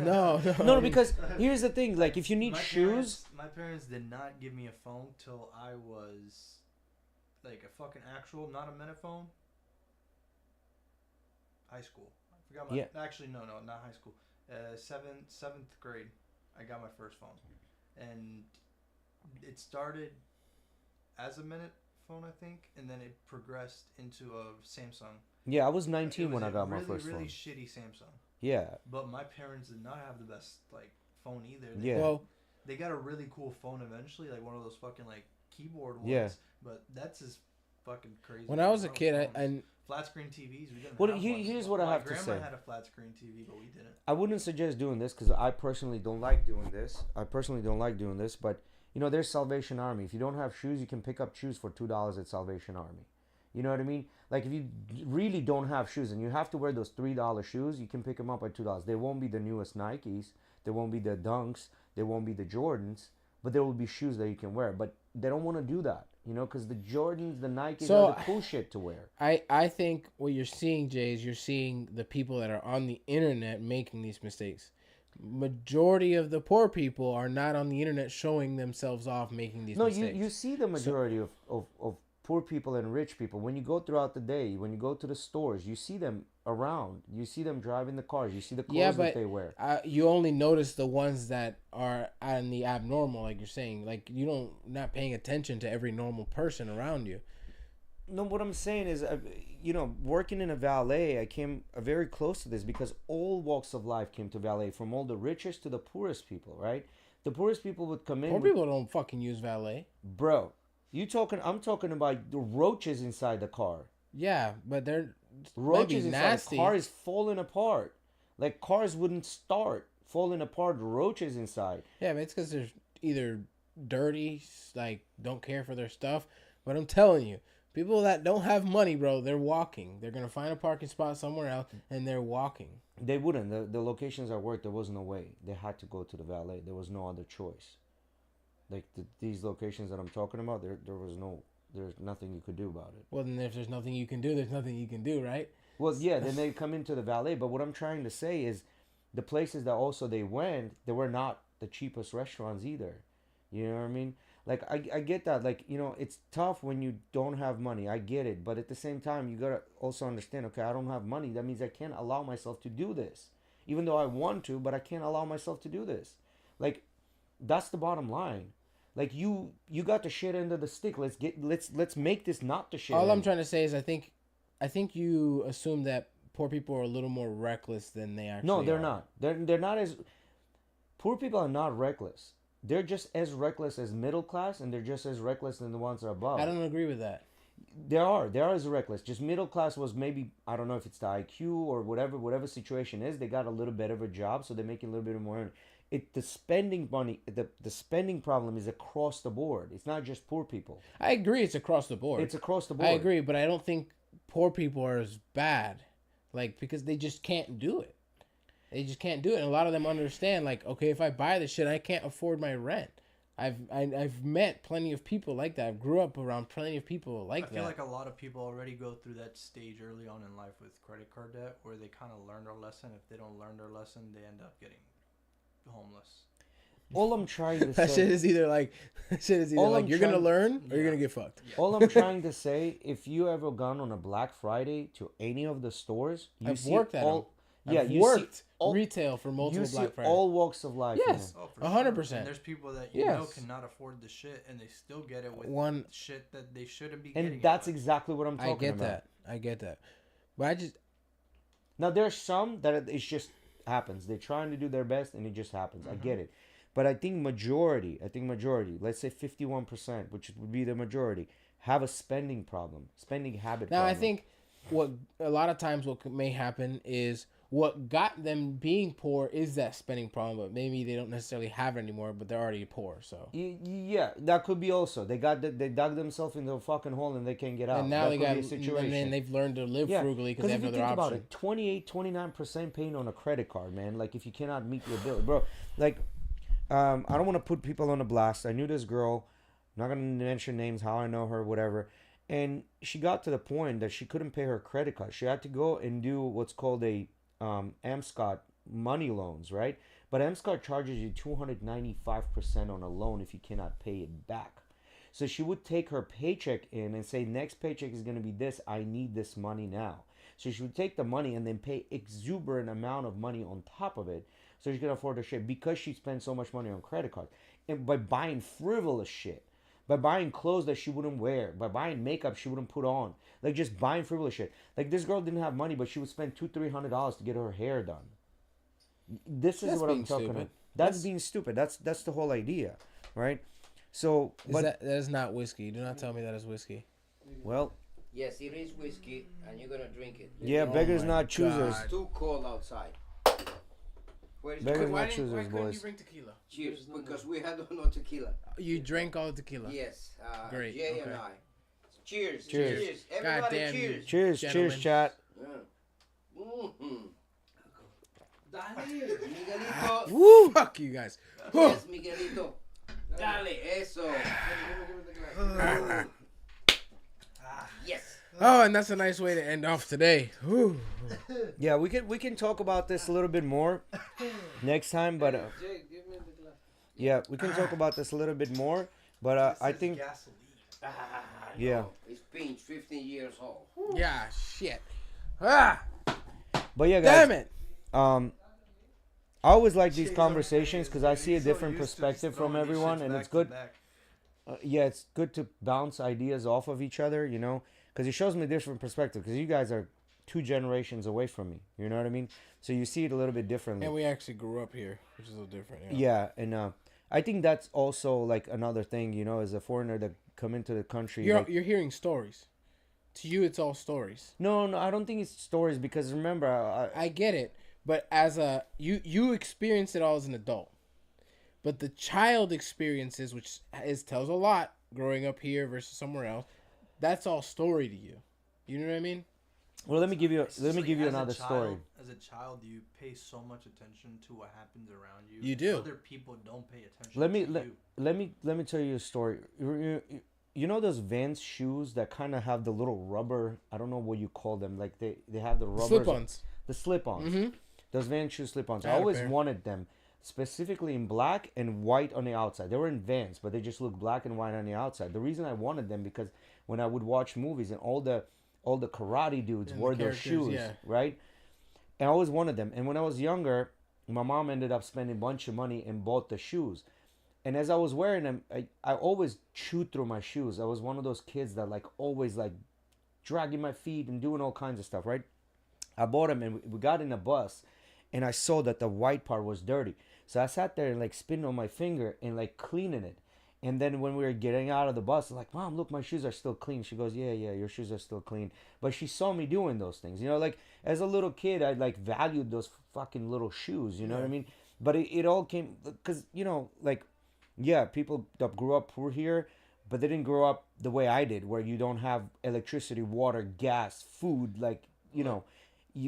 No, because here's the thing. Like, if you need shoes... My parents did not give me a phone till I was, like, a fucking actual, not a minute phone. High school. I forgot my... Yeah. Actually, no, not high school. Seventh grade, I got my first phone. And it started as a minute phone, I think, and then it progressed into a Samsung. Yeah, I was 19 when I got my first phone. Really shitty Samsung. Yeah. But my parents did not have the best like phone either. They got a really cool phone eventually, like one of those fucking like keyboard ones. Yeah. But that's just fucking crazy. When I was a kid, and flat screen TVs, we didn't have here's what I have to say. My grandma had a flat screen TV, but we didn't. I wouldn't suggest doing this because I personally don't like doing this. But you know, there's Salvation Army. If you don't have shoes, you can pick up shoes for $2 at Salvation Army. You know what I mean? Like, if you really don't have shoes and you have to wear those $3 shoes, you can pick them up at $2. They won't be the newest Nikes. They won't be the Dunks. They won't be the Jordans. But there will be shoes that you can wear. But they don't want to do that, you know, because the Jordans, the Nikes are the cool shit to wear. I think what you're seeing, Jay, is you're seeing the people that are on the internet making these mistakes. Majority of the poor people are not on the internet showing themselves off making these mistakes. No, you see the majority of poor people and rich people. When you go throughout the day, when you go to the stores, you see them around. You see them driving the cars. You see the clothes that they wear. You only notice the ones that are on the abnormal, like you're saying. Like, not paying attention to every normal person around you. No, what I'm saying is, you know, working in a valet, I came very close to this because all walks of life came to valet, from all the richest to the poorest people, right? The poorest people would come in. Poor people don't fucking use valet. Bro. I'm talking about the roaches inside the car. Yeah, but they're roaches nasty. The car is falling apart. Like, cars wouldn't start, falling apart, roaches inside. Yeah, but it's because they're either dirty, like, don't care for their stuff. But I'm telling you, people that don't have money, bro, they're walking. They're going to find a parking spot somewhere else, and they're walking. They wouldn't. The locations I worked, there was no way. They had to go to the valet. There was no other choice. Like, these locations that I'm talking about, there's nothing you could do about it. Well, then if there's nothing you can do, there's nothing you can do, right? Well, yeah, then they come into the valet. But what I'm trying to say is the places that also they went, they were not the cheapest restaurants either. You know what I mean? Like, I get that. Like, you know, it's tough when you don't have money. I get it. But at the same time, you got to also understand, okay, I don't have money. That means I can't allow myself to do this. Even though I want to, but I can't allow myself to do this. Like, that's the bottom line. Like, you got the shit end of the stick. Let's make this not the shit. All I'm trying to say is I think you assume that poor people are a little more reckless than they actually are. No, they're not. They're not as... Poor people are not reckless. They're just as reckless as middle class, and they're just as reckless than the ones that are above. I don't agree with that. They are as reckless. Just middle class was maybe, I don't know if it's the IQ or whatever situation is. They got a little bit of a job, so they're making a little bit more. The spending money, the spending problem is across the board. It's not just poor people. I agree, it's across the board. It's across the board. I agree, but I don't think poor people are as bad, like, because they just can't do it. They just can't do it, and a lot of them understand, like, okay, if I buy this shit, I can't afford my rent. I've met plenty of people like that. I grew up around plenty of people like that. I feel like a lot of people already go through that stage early on in life with credit card debt, where they kind of learn their lesson. If they don't learn their lesson, they end up getting homeless. All I'm trying to say... that shit is either like you're going to learn or you're going to get fucked. Yeah. All I'm trying to say, if you ever gone on a Black Friday to any of the stores, Yeah, I've you worked see all, retail for multiple you see Black Friday. all walks of life. Yes. Oh, for 100%. sure. And there's people that you know Yes. cannot afford the shit, and they still get it with One, shit that they shouldn't be getting. And that's it with. exactly what I'm talking I get about. that. I get that. But I just Now there's some that it just happens. They're trying to do their best and it just happens. I get it. But I think majority, let's say 51%, which would be the majority, have a spending problem, spending habit now problem. I think what a lot of times what may happen is what got them being poor is that spending problem, but maybe they don't necessarily have it anymore, but they're already poor. So Yeah, that could be also. They dug themselves into a fucking hole and they can't get out. and now that they could got be a situation. and then they've learned to live frugally because they have if you another think option. about it, 28, 29% paying on a credit card, man. Like if you cannot meet your bill, bro. Like, I don't want to put people on a blast. I knew this girl. I'm not gonna mention names, how I know her, whatever. And she got to the point that she couldn't pay her credit card. She had to go and do what's called a AmScot money loans, right? But AmScot charges you 295% on a loan if you cannot pay it back. So she would take her paycheck in and say, next paycheck is going to be this. I need this money now. So she would take the money and then pay exuberant amount of money on top of it so she can afford her shit because she spent so much money on credit cards. And by buying frivolous shit, by buying clothes that she wouldn't wear, by buying makeup she wouldn't put on, like just buying frivolous shit. Like this girl didn't have money, but she would spend $200-300 to get her hair done. This is That's what I'm being talking stupid. about. That's being stupid. That's the whole idea, right? So, that is not whiskey. Do not tell me that is whiskey. Well, yes, it is whiskey, and you're gonna drink it. yeah, beggars not choosers. It's too cold outside. Where is Beggars it? not choosers, boys. drink tequila? Cheers, because we had no tequila. You drank all the tequila. Yes, Great, Jay okay. and I. Cheers, Cheers. cheers, everybody, God damn you. cheers. Cheers, Gentlemen. cheers, chat. Yeah. Miguelito. Woo! Fuck you guys. Yes, Miguelito. Dale, eso. Yes. Oh, and that's a nice way to end off today. Whew. Yeah, we can talk about this a little bit more next time, but yeah, we can talk about this a little bit more. But I think, Gasoline. yeah. It's Pinch, 15 years old. Yeah, shit. Ah, But yeah, guys. damn it. I always like these conversations because I see a different perspective from everyone, and it's good. Yeah, it's good to bounce ideas off of each other, you know, because it shows me a different perspective. Because you guys are 2 generations away from me, you know what I mean? So you see it a little bit differently. And we actually grew up here, which is a little different. Yeah, and I think that's also like another thing, you know, as a foreigner that come into the country. You're like, you're hearing stories. To you, it's all stories. no, I don't think it's stories because remember, I get it, but as a you experience it all as an adult. But the child experiences, which tells a lot, growing up here versus somewhere else, that's all story to you. You know what I mean? well, let me give you As another a child, story. As a child, you pay so much attention to what happens around you. You do. Other people don't pay attention. Let me to you. let me tell you a story. You know those Vans shoes that kind of have the little rubber? I don't know what you call them. Like they have the rubber Slip-ons. The slip-ons. Mm-hmm. Those Vans shoe slip-ons. I I had a always pair. wanted them, specifically in black and white on the outside. They were in Vans, but they just look black and white on the outside. The reason I wanted them because when I would watch movies and all the karate dudes And wore the those characters, shoes, yeah. right? And I always wanted them. And when I was younger, my mom ended up spending a bunch of money and bought the shoes. And as I was wearing them, I always chewed through my shoes. I was one of those kids that like always like dragging my feet and doing all kinds of stuff, right? I bought them and we got in a bus and I saw that the white part was dirty. So I sat there and like spinning on my finger and like cleaning it. And then when we were getting out of the bus, I'm like, Mom, look, my shoes are still clean. She goes, yeah, your shoes are still clean. But she saw me doing those things. You know, like as a little kid, I like valued those fucking little shoes. You know what I mean? But it all came because, you know, like, yeah, people that grew up poor here, but they didn't grow up the way I did, where you don't have electricity, water, gas, food. Like, you know,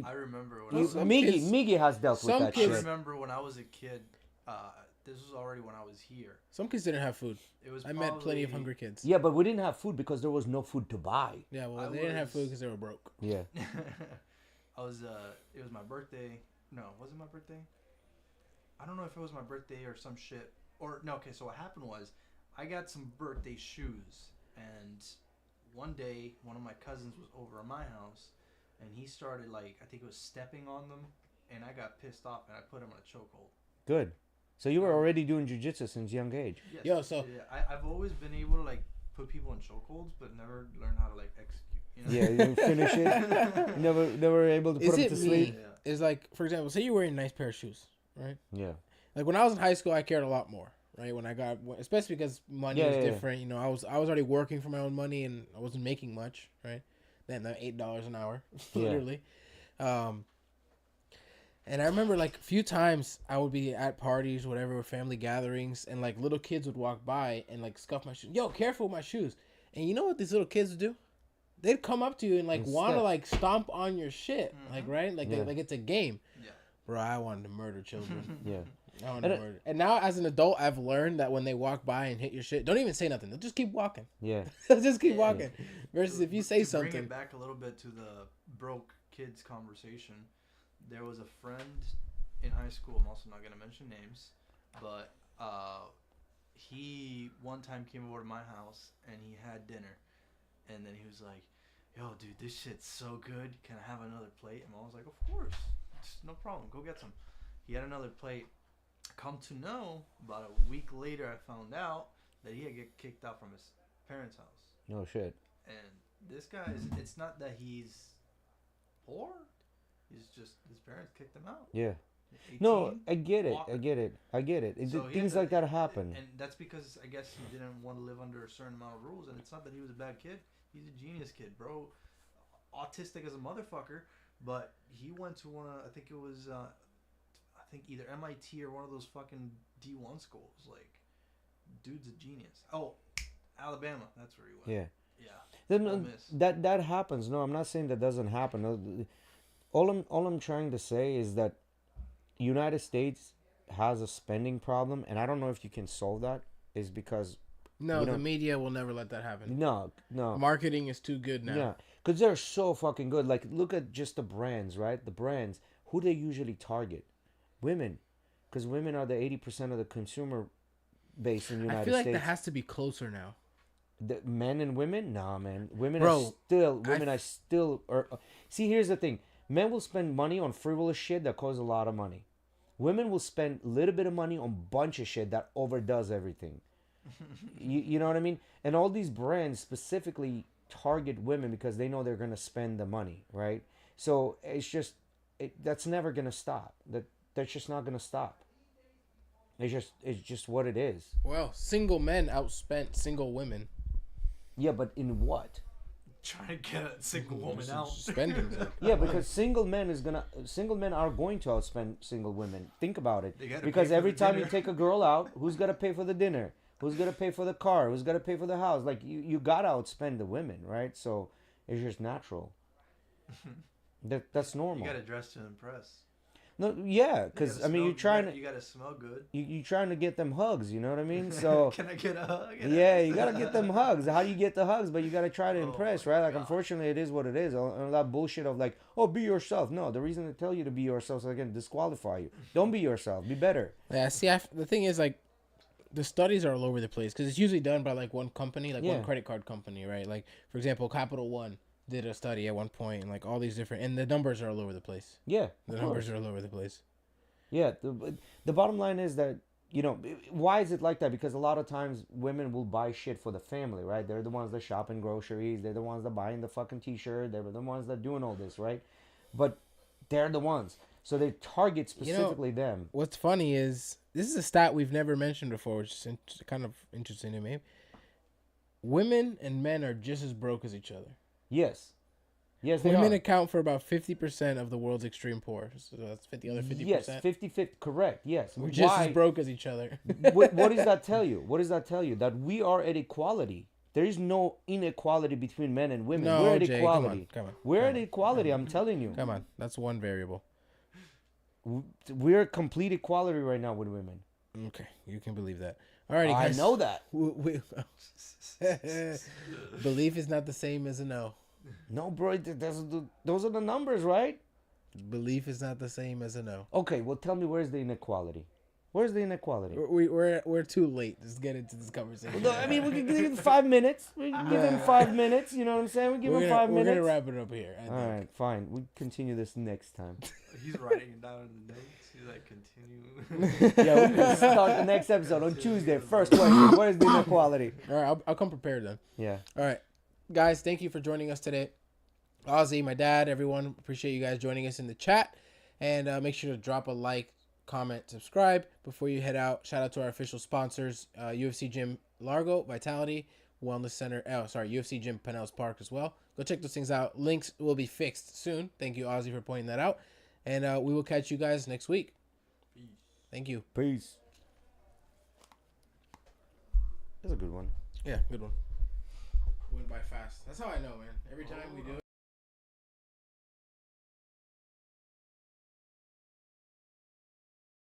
I remember when I was Miggy has dealt with some that I shit. remember when I was a kid. This was already when I was here. Some kids didn't have food. It was. I met plenty of probably- hungry kids. Yeah, but we didn't have food because there was no food to buy. Yeah, well, I they didn't have was- food because they were broke. Yeah. I was. It was my birthday. No, was it my birthday? I don't know if it was my birthday or some shit. Or no. Okay, so what happened was, I got some birthday shoes, and one day one of my cousins was over at my house, and he started like I think it was stepping on them, and I got pissed off, and I put him in a chokehold. Good. So you were already doing jiu-jitsu since young age. Yes. Yo, so I've always been able to like put people in chokeholds, but never learned how to like execute. You know? Yeah, you finish it. Never able to put is them it to me? sleep. Yeah. Is like, for example, say you're wearing a nice pair of shoes, right? Yeah. Like when I was in high school, I cared a lot more, right? When I got, especially because money was different. You know, I was already working for my own money and I wasn't making much, right? Then that $8 an hour, literally. And I remember like a few times I would be at parties, whatever, family gatherings, and like little kids would walk by and like scuff my shoes. Yo, careful with my shoes. And you know what these little kids would do? They'd come up to you and like want to like stomp on your shit, like right, like like it's a game. Yeah. Bro, I wanted to murder children. Yeah. I wanted to murder. And now as an adult, I've learned that when they walk by and hit your shit, don't even say nothing. They'll just keep walking. Yeah. They'll just keep walking. Versus if you say to something. bring it back a little bit to the broke kids conversation, there was a friend in high school. I'm also not gonna mention names, but he one time came over to my house and he had dinner, and then he was like, "Yo, dude, this shit's so good. Can I have another plate?" And I was like, "Of course, no problem. Go get some." He had another plate. Come to know, about a week later, I found out that he had get kicked out from his parents' house. No shit. And this guy it's not that he's poor. He's just, his parents kicked him out. Yeah. 18, No, I get it. walking. I get it. So he Things had like that happen. And that's because I guess he didn't want to live under a certain amount of rules. And it's not that he was a bad kid. He's a genius kid, bro. Autistic as a motherfucker. But he went to one of, I think it was, I think either MIT or one of those fucking D1 schools. Like, dude's a genius. Oh, Alabama. That's where he went. Yeah. Yeah. Then that happens. No, I'm not saying that doesn't happen. No, all I'm trying to say is that United States has a spending problem, and I don't know if you can solve that. Is because No, the media will never let that happen. No. Marketing is too good now. Yeah, because they're so fucking good. Like, look at just the brands, right? The brands. Who they usually target? Women, because women are the 80% of the consumer base in the United States. I feel like that has to be closer now. The men and women? Nah, man. Women Bro, are still. See, here's the thing. Men will spend money on frivolous shit that costs a lot of money. Women will spend a little bit of money on a bunch of shit that overdoes everything. you know what I mean? And all these brands specifically target women because they know they're going to spend the money, right? So it's just, that's never going to stop. That's just not going to stop. It's just what it is. Well, single men outspent single women. Yeah, but in what? Trying to get a single woman out. Spending. Yeah, because single men are going to outspend single women. Think about it. Because pay for every the time you dinner. take a girl out, who's gonna pay for the dinner? Who's gonna pay for the car? Who's gonna pay for the house? Like, you gotta outspend the women, right? So it's just natural. That's normal. You gotta dress to impress. No, yeah, because I mean, You gotta smell good. you're trying to get them hugs. You know what I mean? So Can I get a hug? yeah, you gotta get them hugs. How do you get the hugs? But you gotta try to Oh impress, my right? Like, God. unfortunately, it is what it is. All that bullshit of like, oh, be yourself. No, the reason they tell you to be yourself is so they can disqualify you. Don't be yourself. Be better. Yeah, see, the thing is, like, the studies are all over the place because it's usually done by, like, one company, like one credit card company, right? Like, for example, Capital One did a study at one point, and, like, all these different... And the numbers are all over the place. Yeah, The numbers are all over the place. Yeah, the bottom line is that, you know, why is it like that? Because a lot of times women will buy shit for the family, right? They're the ones that shop in groceries. They're the ones that buying the fucking t-shirt. They're the ones that doing all this, right? But they're the ones. So they target specifically them. What's funny is, this is a stat we've never mentioned before, which is kind of interesting to me. Women and men are just as broke as each other. Yes. Yes, they Women are. account for about 50% of the world's extreme poor. So that's the other 50%. Yes, 50-50, correct, yes. We're just as broke as each other. what does that tell you? What does that tell you? That we are at equality. There is no inequality between men and women. No, We're at Jay, equality. come on. We're at equality, I'm telling you. Come on. That's one variable. We're at complete equality right now with women. Okay, you can believe that. Alrighty, I guys. know that. Belief is not the same as a no. No, bro, those are the numbers, right? Belief is not the same as a no. Okay, well, tell me, where's the inequality? Where's the inequality? We're too late to get into this conversation. No, I mean, we can give him 5 minutes. We can give him 5 minutes. You know what I'm saying? We give him 5 minutes. We're gonna wrap it up here. I All think. right, fine. We continue this next time. He's writing it down in the notes. He's like, continue. Yeah, we can start the next episode on Tuesday. First question: what is the inequality? All right, I'll come prepared then. Yeah. All right, guys, thank you for joining us today. Ozzy, my dad, everyone, appreciate you guys joining us in the chat, and make sure to drop a like, comment, subscribe before you head out. Shout out to our official sponsors, UFC Gym Largo, Vitality, Wellness Center. UFC Gym Pinellas Park as well. Go check those things out. Links will be fixed soon. Thank you, Ozzy, for pointing that out. And we will catch you guys next week. Peace. Thank you. Peace. That's a good one. Yeah, good one. Went by fast. That's how I know, man. Every time we do it.